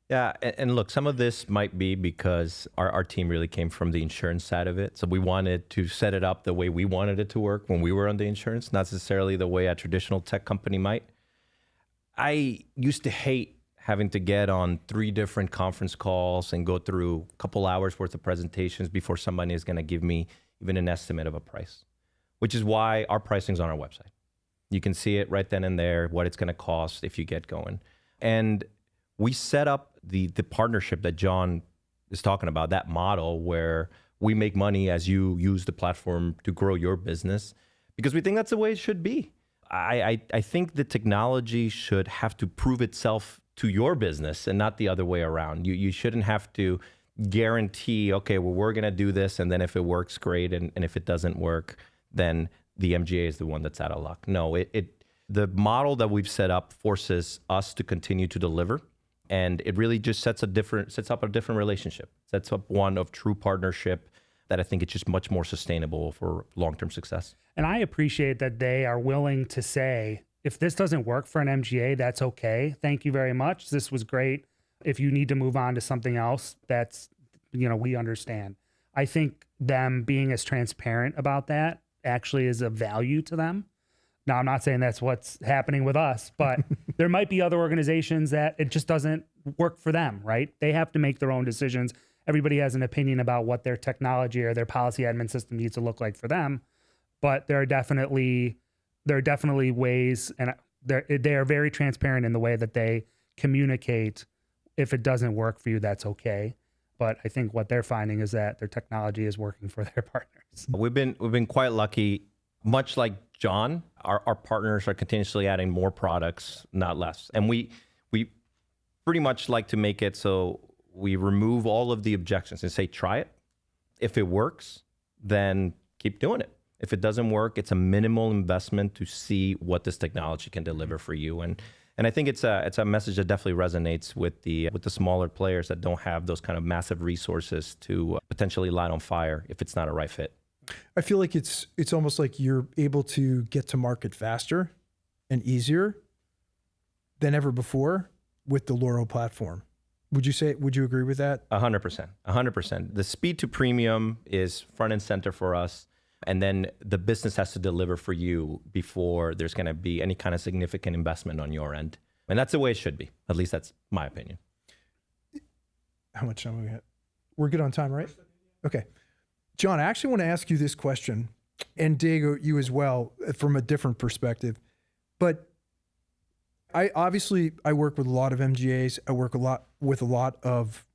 Yeah, and look, some of this might be because our team really came from the insurance side of it. So we wanted to set it up the way we wanted it to work when we were on the insurance, not necessarily the way a traditional tech company might. I used to hate having to get on 3 different conference calls and go through a couple hours worth of presentations before somebody is going to give me even an estimate of a price, which is why our pricing's on our website. You can see it right then and there, what it's going to cost if you get going. And we set up the partnership that John is talking about, that model where we make money as you use the platform to grow your business, because we think that's the way it should be. I think the technology should have to prove itself to your business and not the other way around. You shouldn't have to guarantee, okay, well, we're going to do this, and then if it works, great, and if it doesn't work, then the MGA is the one that's out of luck. No, the model that we've set up forces us to continue to deliver, and it really just sets up a different relationship, sets up one of true partnership that I think it's just much more sustainable for long-term success. And I appreciate that they are willing to say, if this doesn't work for an MGA, that's okay. Thank you very much. This was great. If you need to move on to something else, that's, we understand. I think them being as transparent about that actually is a value to them. Now, I'm not saying that's what's happening with us, but there might be other organizations that it just doesn't work for them, right? They have to make their own decisions. everybody has an opinion about what their technology or their policy admin system needs to look like for them. But there are definitely ways, and they are very transparent in the way that they communicate. If it doesn't work for you, that's okay. But I think what they're finding is that their technology is working for their partners. We've been quite lucky. Much like John, our partners are continuously adding more products, not less. And we pretty much like to make it so we remove all of the objections and say, try it. If it works, then keep doing it. If it doesn't work, it's a minimal investment to see what this technology can deliver for you. And I think it's a message that definitely resonates with the smaller players that don't have those kind of massive resources to potentially light on fire if it's not a right fit. I feel like it's almost like you're able to get to market faster and easier than ever before with the Loro platform. Would you agree with that? 100%. The speed to premium is front and center for us. And then the business has to deliver for you before there's going to be any kind of significant investment on your end. And that's the way it should be. At least that's my opinion. How much time we got? We're good on time, right? Okay. John, I actually want to ask you this question, and Diego, you as well, from a different perspective. But I work with a lot of MGAs. I work with a lot of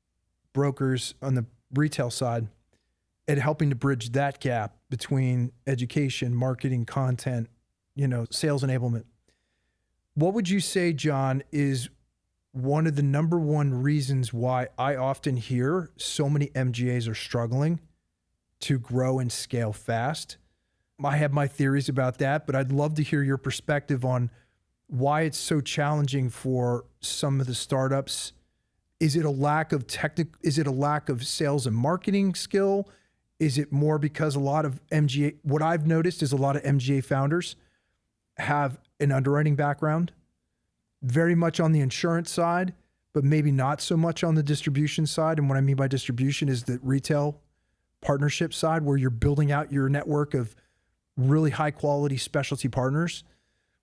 brokers on the retail side at helping to bridge that gap between education, marketing, content, sales enablement. What would you say, John, is one of the number one reasons why I often hear so many MGAs are struggling to grow and scale fast? I have my theories about that, but I'd love to hear your perspective on why it's so challenging for some of the startups. Is it a lack of sales and marketing skill? Is it more because a lot of MGA, what I've noticed is a lot of MGA founders have an underwriting background, very much on the insurance side, but maybe not so much on the distribution side. And what I mean by distribution is the retail partnership side, where you're building out your network of really high quality specialty partners.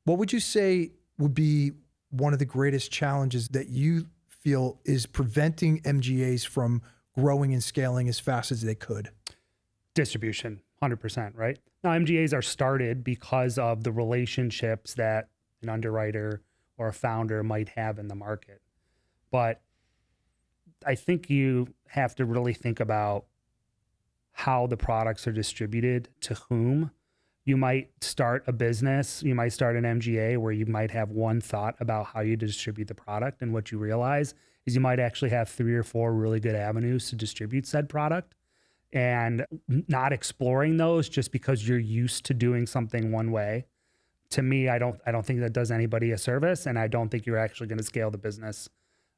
What would you say would be one of the greatest challenges that you feel is preventing MGAs from growing and scaling as fast as they could? Distribution, 100%, right? Now, MGAs are started because of the relationships that an underwriter or a founder might have in the market. But I think you have to really think about how the products are distributed to whom. You might start a business, you might start an MGA where you might have one thought about how you distribute the product, and what you realize is you might actually have 3 or 4 really good avenues to distribute said product, and not exploring those just because you're used to doing something one way. To me, I don't think that does anybody a service, and I don't think you're actually going to scale the business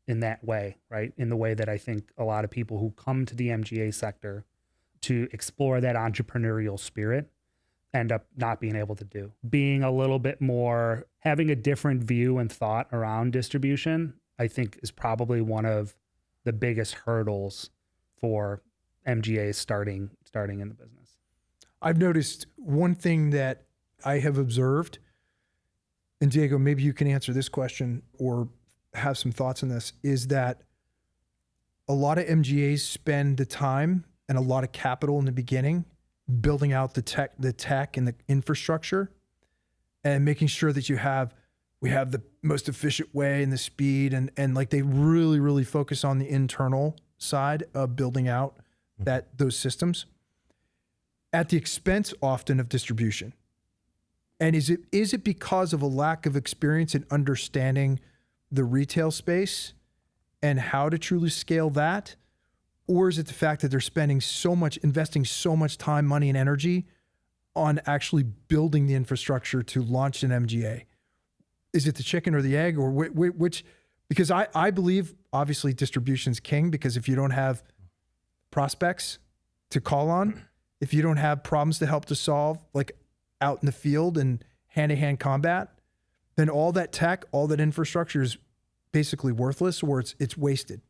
in that way, right? In the way that I think a lot of people who come to the MGA sector to explore that entrepreneurial spirit end up not being able to do. Being a little bit more, having a different view and thought around distribution, I think is probably one of the biggest hurdles for MGAs starting in the business. I've noticed one thing that I have observed, and Diego, maybe you can answer this question or have some thoughts on this, is that a lot of MGAs spend the time and a lot of capital in the beginning building out the tech and the infrastructure and making sure that we have the most efficient way and the speed, and like they really, really focus on the internal side of building out those systems at the expense often of distribution. And is it because of a lack of experience in understanding the retail space and how to truly scale that? Or is it the fact that they're investing so much time, money, and energy on actually building the infrastructure to launch an MGA? Is it the chicken or the egg, or which? Because I believe obviously distribution's king, because if you don't have prospects to call on, if you don't have problems to help to solve, like out in the field and hand-to-hand combat, then all that tech, all that infrastructure is basically worthless, or it's wasted.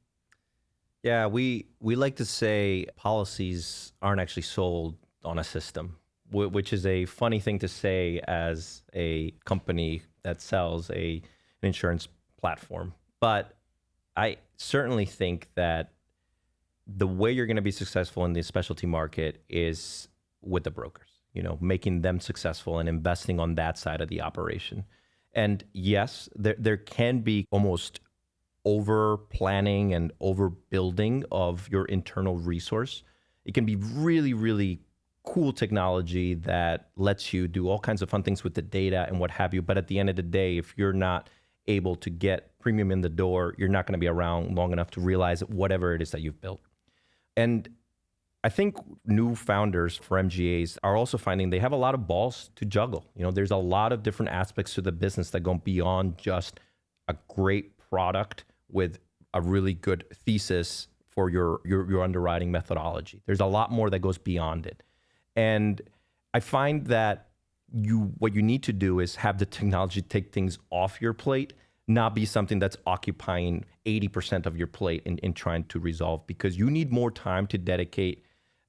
Yeah, we like to say policies aren't actually sold on a system, which is a funny thing to say as a company that sells an insurance platform. But I certainly think that the way you're going to be successful in the specialty market is with the brokers, making them successful and investing on that side of the operation. And yes, there can be almost over planning and overbuilding of your internal resource. It can be really, really cool technology that lets you do all kinds of fun things with the data and what have you. But at the end of the day, if you're not able to get premium in the door, you're not going to be around long enough to realize whatever it is that you've built. And I think new founders for MGAs are also finding they have a lot of balls to juggle. There's a lot of different aspects to the business that go beyond just a great product with a really good thesis for your underwriting methodology. There's a lot more that goes beyond it. And I find that what you need to do is have the technology take things off your plate, not be something that's occupying 80% of your plate in trying to resolve, because you need more time to dedicate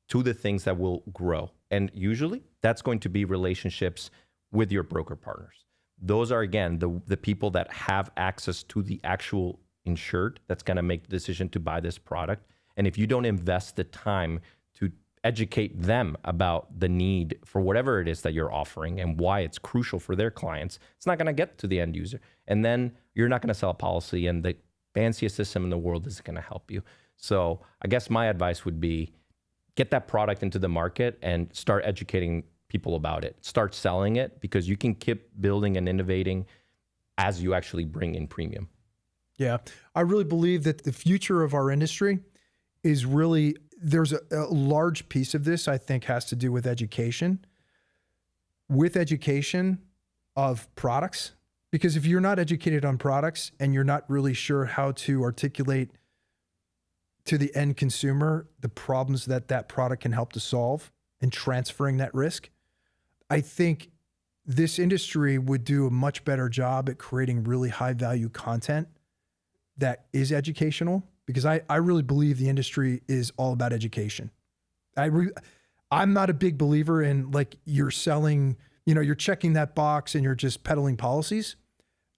to the things that will grow. And usually that's going to be relationships with your broker partners. Those are, again, the people that have access to the actual insured that's going to make the decision to buy this product. And if you don't invest the time to educate them about the need for whatever it is that you're offering and why it's crucial for their clients, it's not going to get to the end user. And then you're not going to sell a policy, and the fanciest system in the world isn't going to help you. So I guess my advice would be get that product into the market and start educating people about it. Start selling it, because you can keep building and innovating as you actually bring in premium. Yeah, I really believe that the future of our industry is really, there's a large piece of this, I think, has to do with education. With education of products, because if you're not educated on products and you're not really sure how to articulate to the end consumer the problems that product can help to solve and transferring that risk, I think this industry would do a much better job at creating really high value content that is educational, because I really believe the industry is all about education. I'm not a big believer in, like, you're selling, you're checking that box and you're just peddling policies.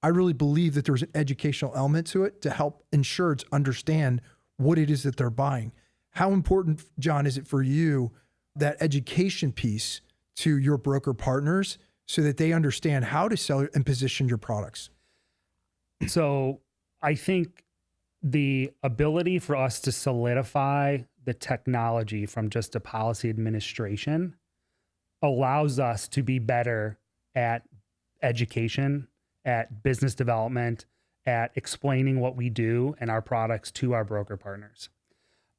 I really believe that there's an educational element to it to help insureds understand what it is that they're buying. How important, John, is it for you, that education piece to your broker partners so that they understand how to sell and position your products? So I think the ability for us to solidify the technology from just a policy administration allows us to be better at education, at business development, at explaining what we do and our products to our broker partners.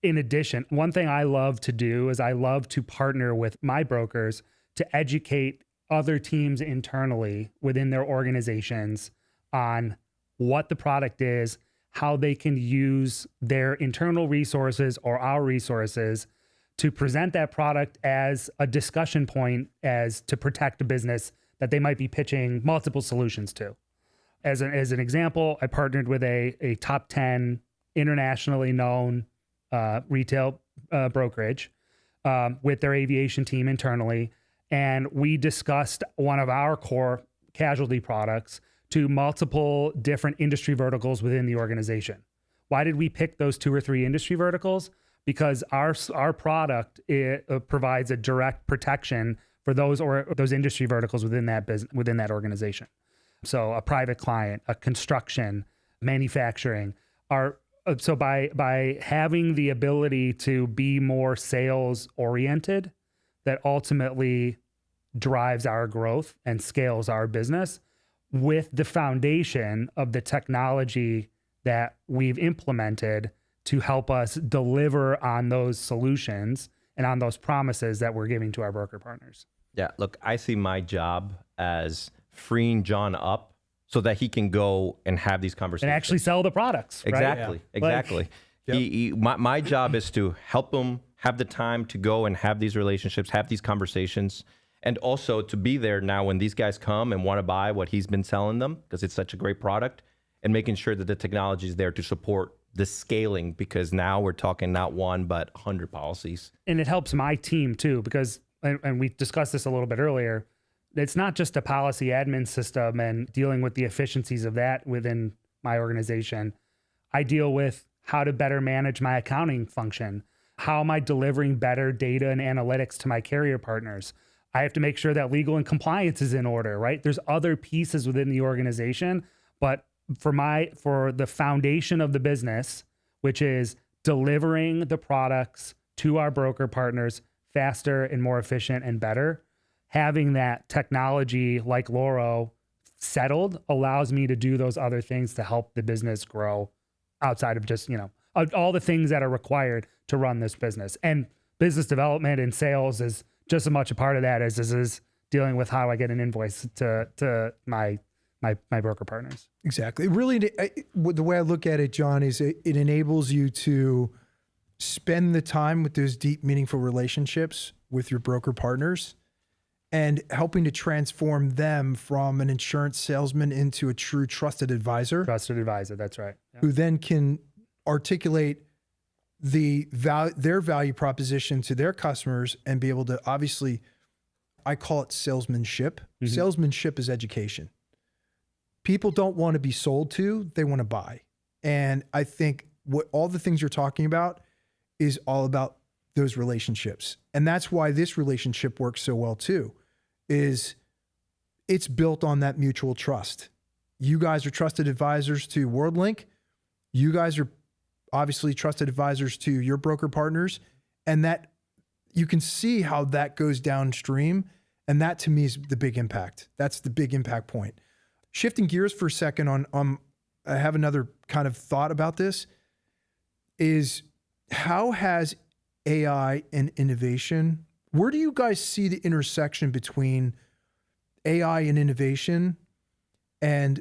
In addition, one thing I love to do is I love to partner with my brokers to educate other teams internally within their organizations on what the product is, how they can use their internal resources or our resources to present that product as a discussion point, as to protect a business that they might be pitching multiple solutions to. As an example, I partnered with a top 10 internationally known retail brokerage with their aviation team internally. And we discussed one of our core casualty products to multiple different industry verticals within the organization. Why did we pick those 2 or 3 industry verticals? Because our product provides a direct protection for those industry verticals within that organization. So a private client, a construction, manufacturing. So by having the ability to be more sales oriented, that ultimately drives our growth and scales our business, with the foundation of the technology that we've implemented to help us deliver on those solutions and on those promises that we're giving to our broker partners. Yeah, look, I see my job as freeing John up so that he can go and have these conversations. And actually sell the products, right? Exactly, yeah. Exactly. Like, my job is to help him have the time to go and have these relationships, have these conversations, and also to be there now when these guys come and want to buy what he's been selling them, because it's such a great product, and making sure that the technology is there to support the scaling, because now we're talking not 1, but 100 policies. And it helps my team too, because, and we discussed this a little bit earlier, it's not just a policy admin system and dealing with the efficiencies of that within my organization. I deal with how to better manage my accounting function. How am I delivering better data and analytics to my carrier partners? I have to make sure that legal and compliance is in order, right? There's other pieces within the organization, but for the foundation of the business, which is delivering the products to our broker partners faster and more efficient and better, having that technology like Loro settled allows me to do those other things to help the business grow outside of just, all the things that are required to run this business. And business development and sales is just as much a part of that as is dealing with how I get an invoice to my broker partners. Exactly. Really, the way I look at it, John, is it enables you to spend the time with those deep, meaningful relationships with your broker partners and helping to transform them from an insurance salesman into a true trusted advisor. Trusted advisor, that's right. Yeah. Who then can articulate their value proposition to their customers and be able to, obviously, I call it salesmanship. Mm-hmm. Salesmanship is education. People don't want to be sold to, they want to buy. And I think what all the things you're talking about is all about those relationships. And that's why this relationship works so well too, is it's built on that mutual trust. You guys are trusted advisors to Worldlink. You guys are obviously trusted advisors to your broker partners. And that you can see how that goes downstream. And that to me is the big impact. That's the big impact point. Shifting gears for a second I have another kind of thought about this, is how has AI and innovation, where do you guys see the intersection between AI and innovation and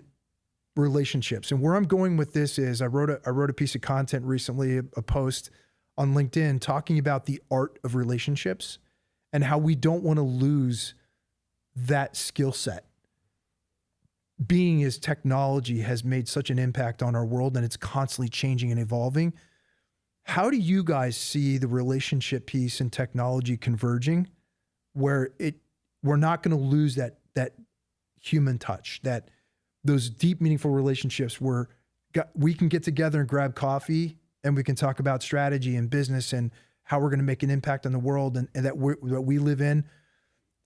relationships? And where I'm going with this is I wrote a piece of content recently, a post on LinkedIn talking about the art of relationships and how we don't want to lose that skill set. Being as technology has made such an impact on our world and it's constantly changing and evolving, how do you guys see the relationship piece and technology converging where we're not going to lose that human touch, that those deep, meaningful relationships where we can get together and grab coffee and we can talk about strategy and business and how we're going to make an impact on the world and that we live in.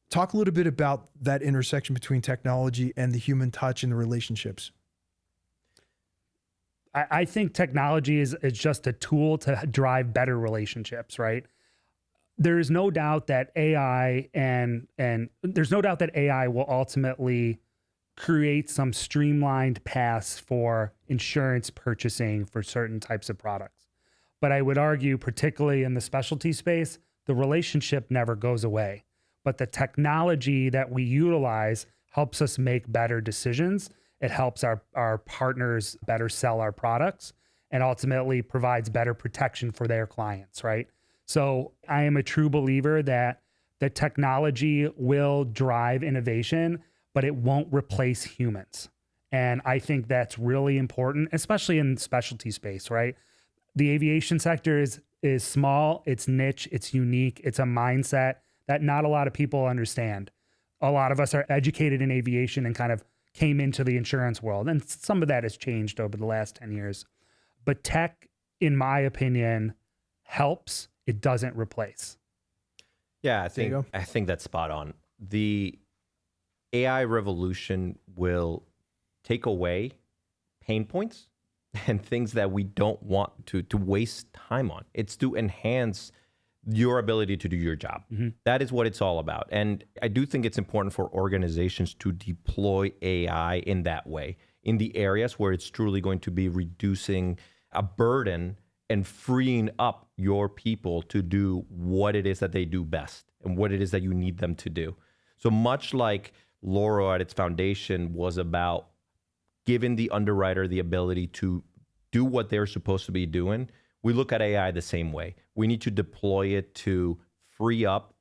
Talk a little bit about that intersection between technology and the human touch and the relationships. I think technology is just a tool to drive better relationships, right? There is no doubt that AI and there's no doubt that AI will ultimately create some streamlined paths for insurance purchasing for certain types of products. But I would argue, particularly in the specialty space, the relationship never goes away. But the technology that we utilize helps us make better decisions. It helps our partners better sell our products and ultimately provides better protection for their clients, right? So I am a true believer that the technology will drive innovation, but it won't replace humans. And I think that's really important, especially in specialty space, right? The aviation sector is small, it's niche, it's unique, it's a mindset that not a lot of people understand. A lot of us are educated in aviation and kind of came into the insurance world. And some of that has changed over the last 10 years. But tech, in my opinion, helps. It doesn't replace. Yeah, I think that's spot on. The AI revolution will take away pain points and things that we don't want to waste time on. It's to enhance your ability to do your job. Mm-hmm. That is what it's all about. And I do think it's important for organizations to deploy AI in that way, in the areas where it's truly going to be reducing a burden and freeing up your people to do what it is that they do best and what it is that you need them to do. So much like Loro at its foundation was about giving the underwriter the ability to do what they're supposed to be doing, we look at AI the same way. We need to deploy it to free up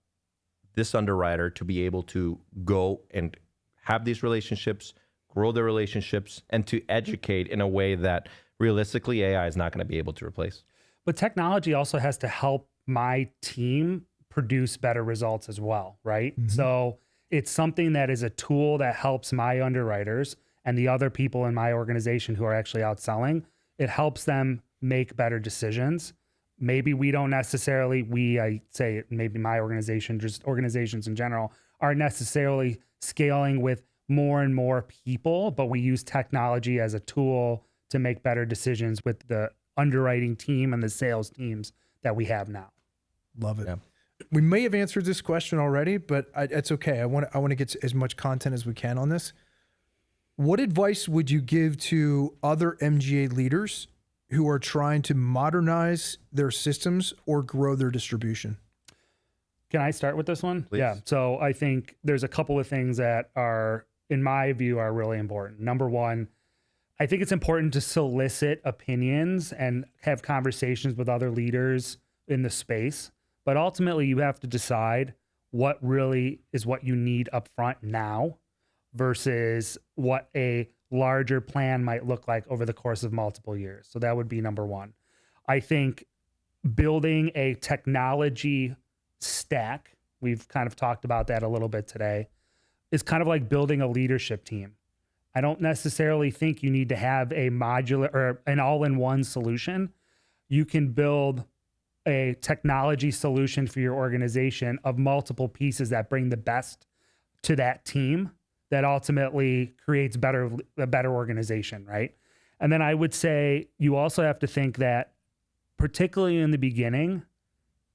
this underwriter to be able to go and have these relationships, grow their relationships, and to educate in a way that realistically AI is not going to be able to replace. But technology also has to help my team produce better results as well, right? Mm-hmm. So it's something that is a tool that helps my underwriters and the other people in my organization who are actually out selling. It helps them make better decisions. Maybe we don't necessarily, I say maybe my organization, just organizations in general, aren't necessarily scaling with more and more people, but we use technology as a tool to make better decisions with the underwriting team and the sales teams that we have now. Love it. Yeah. We may have answered this question already, but it's okay. I want to get as much content as we can on this. What advice would you give to other MGA leaders who are trying to modernize their systems or grow their distribution? Can I start with this one? Please. Yeah. So I think there's a couple of things that are, in my view, are really important. Number one, I think it's important to solicit opinions and have conversations with other leaders in the space. But ultimately, you have to decide what really is what you need up front now versus what a larger plan might look like over the course of multiple years. So that would be number one. I think building a technology stack, we've kind of talked about that a little bit today, is kind of like building a leadership team. I don't necessarily think you need to have a modular or an all-in-one solution. You can build a technology solution for your organization of multiple pieces that bring the best to that team that ultimately creates a better organization, right? And then I would say you also have to think that, particularly in the beginning,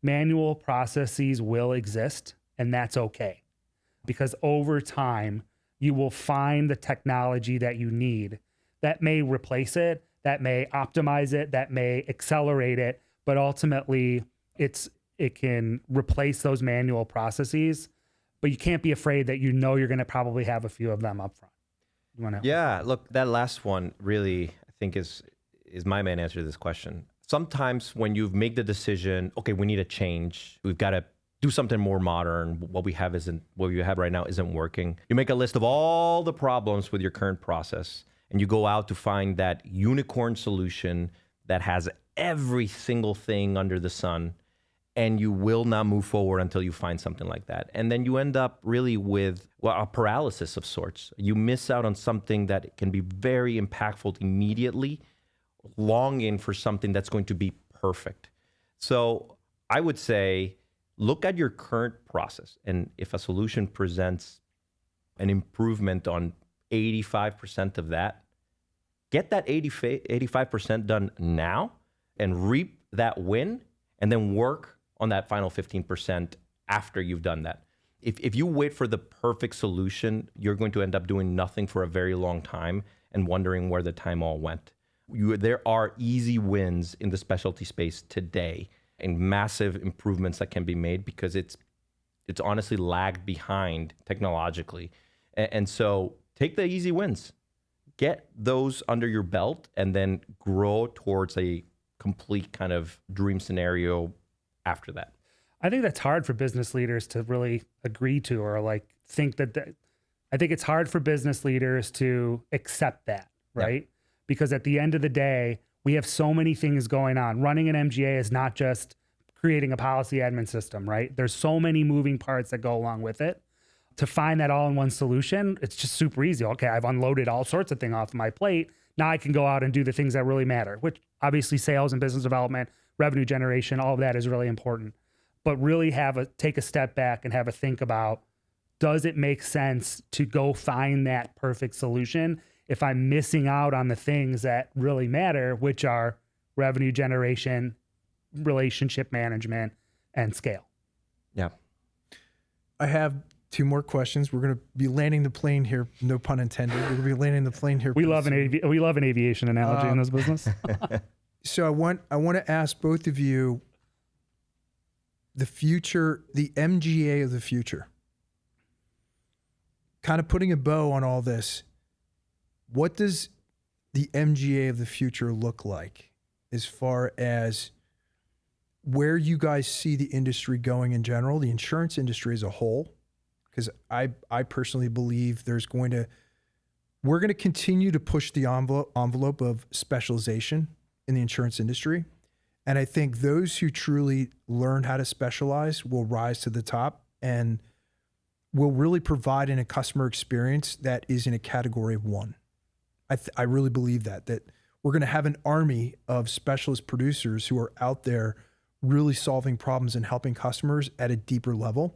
manual processes will exist, and that's okay. Because over time, you will find the technology that you need that may replace it, that may optimize it, that may accelerate it, but ultimately it can replace those manual processes. But you can't be afraid that you're going to probably have a few of them up front. You want to? Yeah, look, that last one really, I think, is my main answer to this question. Sometimes when you've made the decision, okay, we need a change, we've got to do something more modern. What we have right now isn't working. You make a list of all the problems with your current process, and you go out to find that unicorn solution that has every single thing under the sun, and you will not move forward until you find something like that. And then you end up really with a paralysis of sorts. You miss out on something that can be very impactful immediately, longing for something that's going to be perfect. So I would say, look at your current process. And if a solution presents an improvement on 85% of that, get that 85% done now and reap that win, and then work on that final 15% after you've done that. If you wait for the perfect solution, you're going to end up doing nothing for a very long time and wondering where the time all went. There are easy wins in the specialty space today and massive improvements that can be made because it's honestly lagged behind technologically. And so take the easy wins, get those under your belt, and then grow towards a complete kind of dream scenario after that. I think that's hard for business leaders to really agree to, or like think that I think it's hard for business leaders to accept that, right? Yeah. Because at the end of the day, we have so many things going on. Running an MGA is not just creating a policy admin system, right? There's so many moving parts that go along with it. To find that all-in-one solution, it's just super easy. Okay, I've unloaded all sorts of things off my plate. Now I can go out and do the things that really matter, which obviously sales and business development, revenue generation, all of that is really important. But really take a step back and have a think about, does it make sense to go find that perfect solution if I'm missing out on the things that really matter, which are revenue generation, relationship management, and scale? Yeah. I have two more questions. We're going to be landing the plane here. No pun intended. We're going to be landing the plane here. We love an aviation analogy in this business. So I want to ask both of you the future, the MGA of the future. Kind of putting a bow on all this. What does the MGA of the future look like as far as where you guys see the industry going in general, the insurance industry as a whole? Because I personally believe we're going to continue to push the envelope of specialization in the insurance industry. And I think those who truly learn how to specialize will rise to the top and will really provide a customer experience that is in a category of one. I really believe that we're going to have an army of specialist producers who are out there really solving problems and helping customers at a deeper level.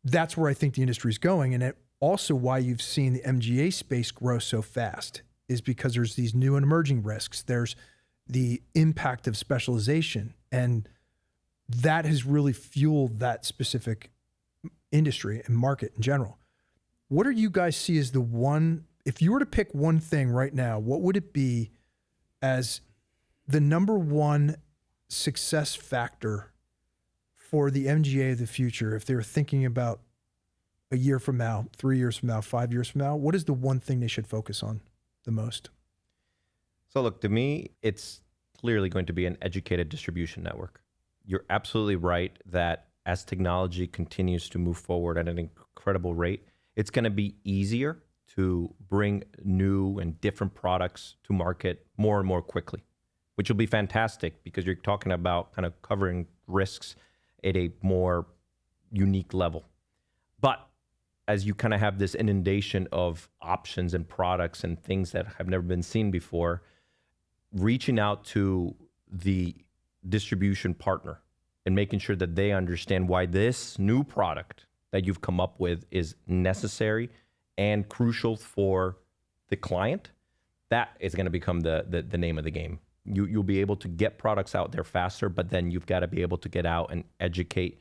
That's where I think the industry is going. And it also why you've seen the MGA space grow so fast is because there's these new and emerging risks. There's the impact of specialization. And that has really fueled that specific industry and market in general. What do you guys see as the one, if you were to pick one thing right now, what would it be as the number one success factor for the MGA of the future? If they're thinking about a year from now, 3 years from now, 5 years from now, what is the one thing they should focus on the most? So look, to me, it's clearly going to be an educated distribution network. You're absolutely right that as technology continues to move forward at an incredible rate, it's going to be easier to bring new and different products to market more and more quickly, which will be fantastic because you're talking about kind of covering risks at a more unique level. But as you kind of have this inundation of options and products and things that have never been seen before, reaching out to the distribution partner and making sure that they understand why this new product that you've come up with is necessary and crucial for the client, that is going to become the name of the game. You'll be able to get products out there faster, but then you've got to be able to get out and educate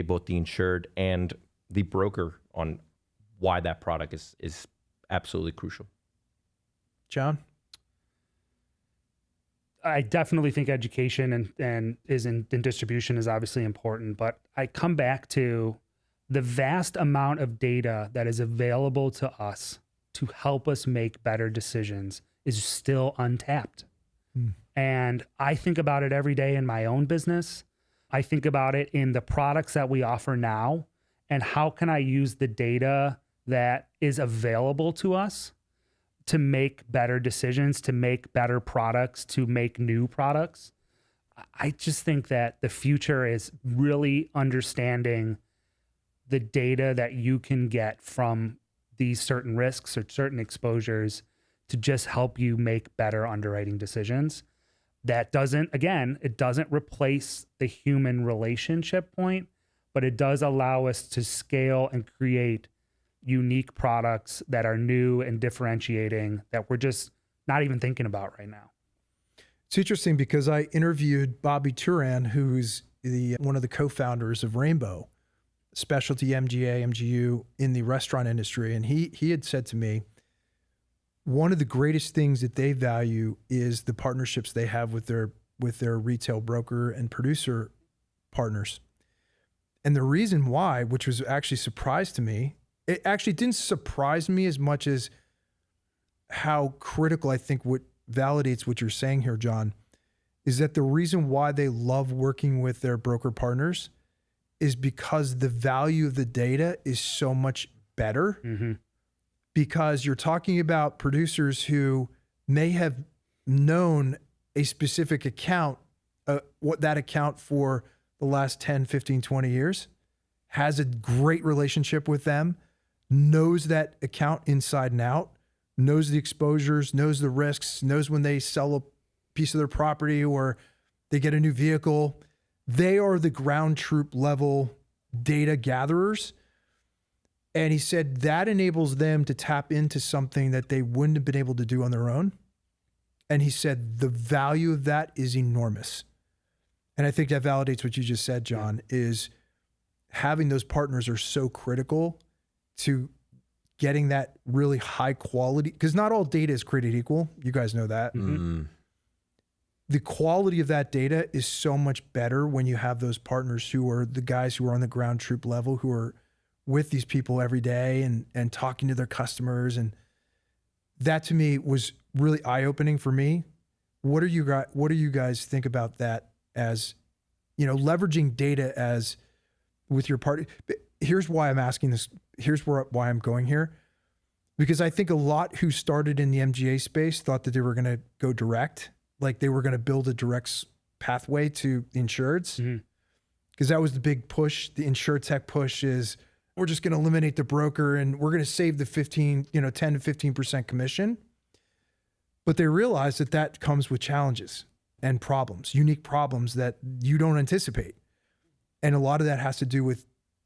both the insured and the broker on why that product is absolutely crucial. John? I definitely think education and is in distribution is obviously important, but I come back to the vast amount of data that is available to us to help us make better decisions is still untapped. And I think about it every day in my own business. I think about it in the products that we offer now and how can I use the data that is available to us to make better decisions, to make better products, to make new products. I just think that the future is really understanding the data that you can get from these certain risks or certain exposures to just help you make better underwriting decisions. That doesn't, again, it doesn't replace the human relationship point, but it does allow us to scale and create unique products that are new and differentiating that we're just not even thinking about right now. It's interesting because I interviewed Bobby Turan, who's one of the co-founders of Rainbow Specialty, MGA, MGU in the restaurant industry. And he had said to me, one of the greatest things that they value is the partnerships they have with their retail broker and producer partners. And the reason why, which was actually surprised to me, it actually didn't surprise me as much as how critical I think what validates what you're saying here, John, is that the reason why they love working with their broker partners is because the value of the data is so much better. Mm-hmm. Because you're talking about producers who may have known a specific account, what that account for the last 10, 15, 20 years, has a great relationship with them, knows that account inside and out, knows the exposures, knows the risks, knows when they sell a piece of their property or they get a new vehicle. They are the ground troop level data gatherers. And he said that enables them to tap into something that they wouldn't have been able to do on their own. And he said the value of that is enormous. And I think that validates what you just said, John, is having those partners are so critical to getting that really high quality, because not all data is created equal. You guys know that. Mm-hmm. The quality of that data is so much better when you have those partners who are the guys who are on the ground troop level, who are with these people every day and talking to their customers. And that to me was really eye-opening for me. What do you guys think about that as, leveraging data as with your party? Here's why I'm asking this. Here's why I'm going here. Because I think a lot who started in the MGA space thought that they were going to go direct, like they were going to build a direct pathway to the insureds. Mm-hmm. Because that was the big push. The InsurTech push is, we're just going to eliminate the broker and we're going to save the 10 to 15% commission. But they realize that that comes with challenges and problems, unique problems that you don't anticipate. And a lot of that has to do with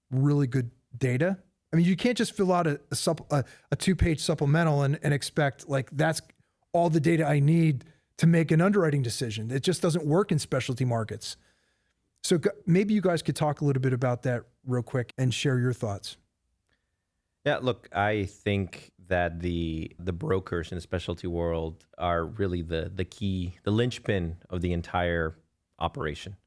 really good data. I mean, you can't just fill out a 2-page supplemental and expect like that's all the data I need to make an underwriting decision. It just doesn't work in specialty markets. So maybe you guys could talk a little bit about that real quick and share your thoughts. Yeah, look, I think that the brokers in the specialty world are really the key, the linchpin of the entire operation.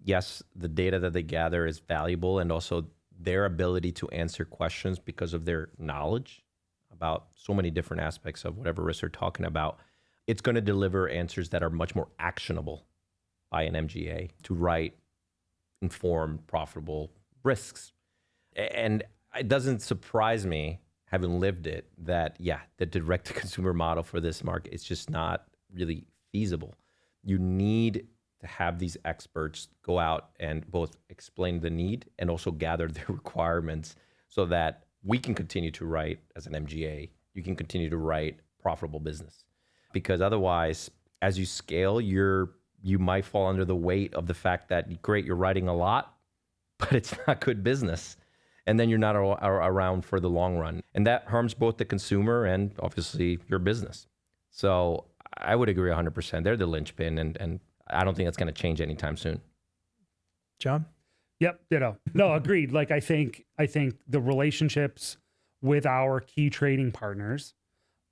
Yes, the data that they gather is valuable, and also their ability to answer questions because of their knowledge about so many different aspects of whatever risk they're talking about. It's going to deliver answers that are much more actionable by an MGA to write informed, profitable risks. And it doesn't surprise me, having lived it, that, yeah, the direct-to-consumer model for this market is just not really feasible. You need to have these experts go out and both explain the need and also gather the requirements so that we can continue to write as an MGA. You can continue to write profitable business. Because otherwise, as you scale, you might fall under the weight of the fact that, great, you're writing a lot, but it's not good business. And then you're not around for the long run. And that harms both the consumer and obviously your business. So I would agree 100%. They're the linchpin, and I don't think that's going to change anytime soon. John? Yep, ditto. No, agreed. Like I think the relationships with our key trading partners,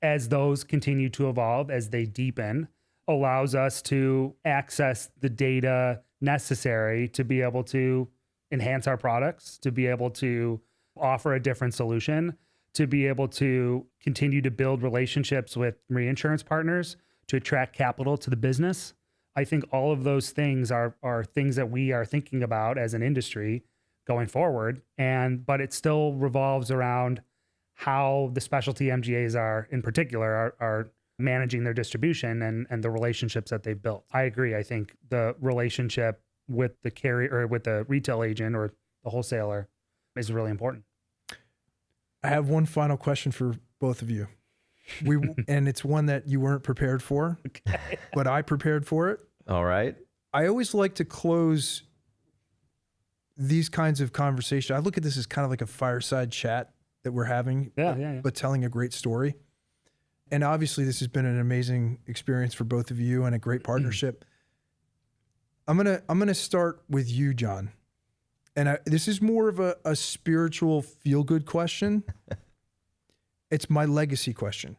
as those continue to evolve, as they deepen, allows us to access the data necessary to be able to enhance our products, to be able to offer a different solution, to be able to continue to build relationships with reinsurance partners, to attract capital to the business. I think all of those things are things that we are thinking about as an industry going forward. But it still revolves around how the specialty MGAs are, in particular, are managing their distribution and the relationships that they've built. I agree. I think the relationship with the carrier or with the retail agent or the wholesaler is really important. I have one final question for both of you. And it's one that you weren't prepared for, okay, but I prepared for it. All right. I always like to close these kinds of conversations. I look at this as kind of like a fireside chat that we're having, but telling a great story. And obviously this has been an amazing experience for both of you and a great partnership. I'm gonna start with you, John. And this is more of a spiritual feel-good question. It's my legacy question.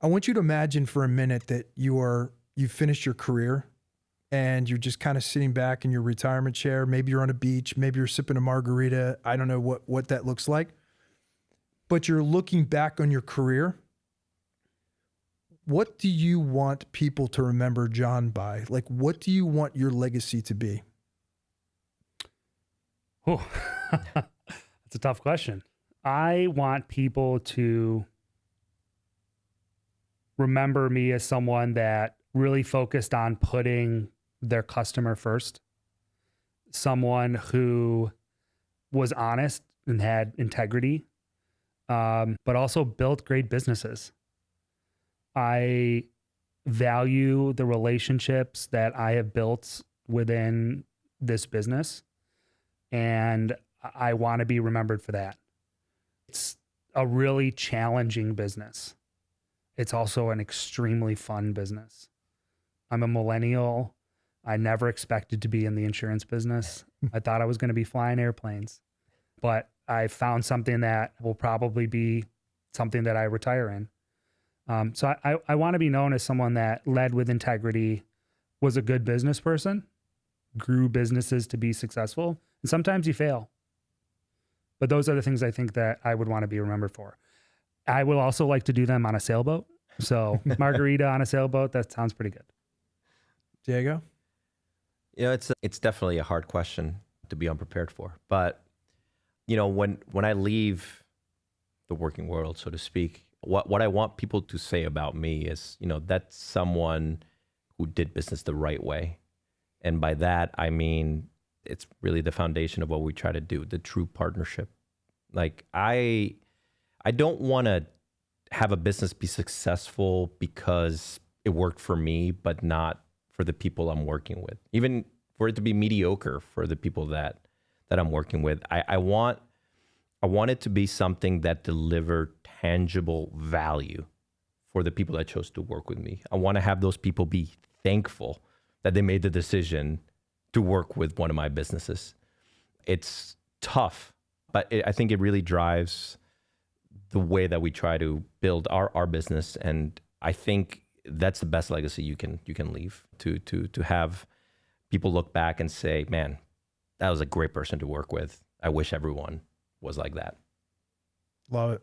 I want you to imagine for a minute that you've finished your career and you're just kind of sitting back in your retirement chair. Maybe you're on a beach, maybe you're sipping a margarita. I don't know what that looks like. But you're looking back on your career. What do you want people to remember John by? Like, what do you want your legacy to be? Oh, that's a tough question. I want people to remember me as someone that really focused on putting their customer first, someone who was honest and had integrity, but also built great businesses. I value the relationships that I have built within this business, and I want to be remembered for that. It's a really challenging business. It's also an extremely fun business. I'm a millennial. I never expected to be in the insurance business. I thought I was going to be flying airplanes, but I found something that will probably be something that I retire in. So I want to be known as someone that led with integrity, was a good business person, grew businesses to be successful. And sometimes you fail. But those are the things I think that I would want to be remembered for. I would also like to do them on a sailboat. So margarita on a sailboat, that sounds pretty good. Diego? You know, it's definitely a hard question to be unprepared for. But, you know, when I leave the working world, so to speak, what I want people to say about me is, you know, that's someone who did business the right way. And by that, I mean, it's really the foundation of what we try to do, the true partnership. Like, I don't want to have a business be successful because it worked for me, but not for the people I'm working with. Even for it to be mediocre for the people that I'm working with. I want it to be something that delivered tangible value for the people that chose to work with me. I want to have those people be thankful that they made the decision to work with one of my businesses. It's tough, but I think it really drives the way that we try to build our business. And I think that's the best legacy you can leave, to have people look back and say, man, that was a great person to work with. I wish everyone was like that. Love it.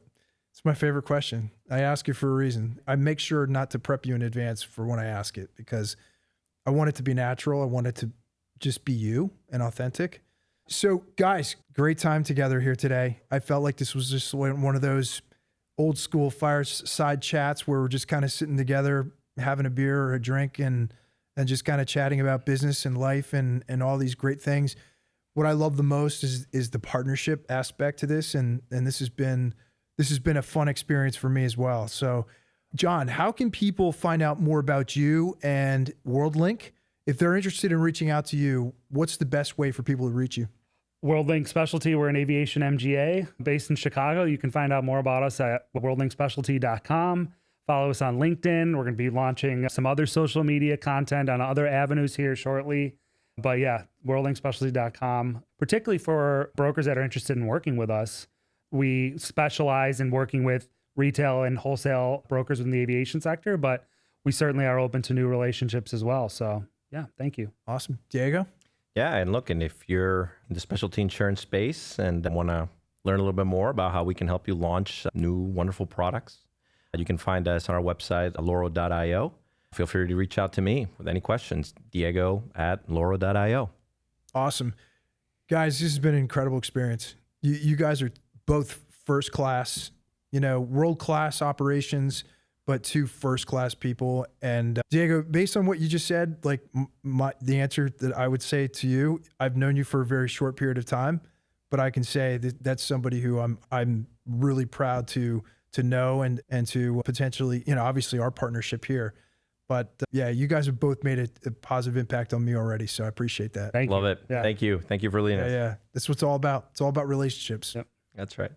It's my favorite question. I ask you for a reason. I make sure not to prep you in advance for when I ask it, because I want it to be natural. I want it to just be you and authentic. So guys, great time together here today. I felt like this was just one of those old school fireside chats where we're just kind of sitting together, having a beer or a drink and just kind of chatting about business and life and all these great things. What I love the most is the partnership aspect to this. And this has been a fun experience for me as well. So John, how can people find out more about you and Worldlink? If they're interested in reaching out to you, what's the best way for people to reach you? Worldlink Specialty, we're an aviation MGA based in Chicago. You can find out more about us at worldlinkspecialty.com. Follow us on LinkedIn. We're going to be launching some other social media content on other avenues here shortly. But yeah, worldlinkspecialty.com, particularly for brokers that are interested in working with us. We specialize in working with retail and wholesale brokers in the aviation sector, but we certainly are open to new relationships as well. So yeah, thank you. Awesome. Diego? Yeah, and look, and if you're in the specialty insurance space and want to learn a little bit more about how we can help you launch new wonderful products, you can find us on our website, loro.io. Feel free to reach out to me with any questions, diego@loro.io. Awesome. Guys, this has been an incredible experience. You guys are both first class, world-class operations, but two first-class people. And Diego, based on what you just said, like the answer that I would say to you, I've known you for a very short period of time, but I can say that that's somebody who I'm really proud to know and to potentially, obviously our partnership here. But yeah, you guys have both made a positive impact on me already, so I appreciate that. Love it. Yeah. Thank you for leading us. Yeah, that's what it's all about. It's all about relationships. Yep. That's right.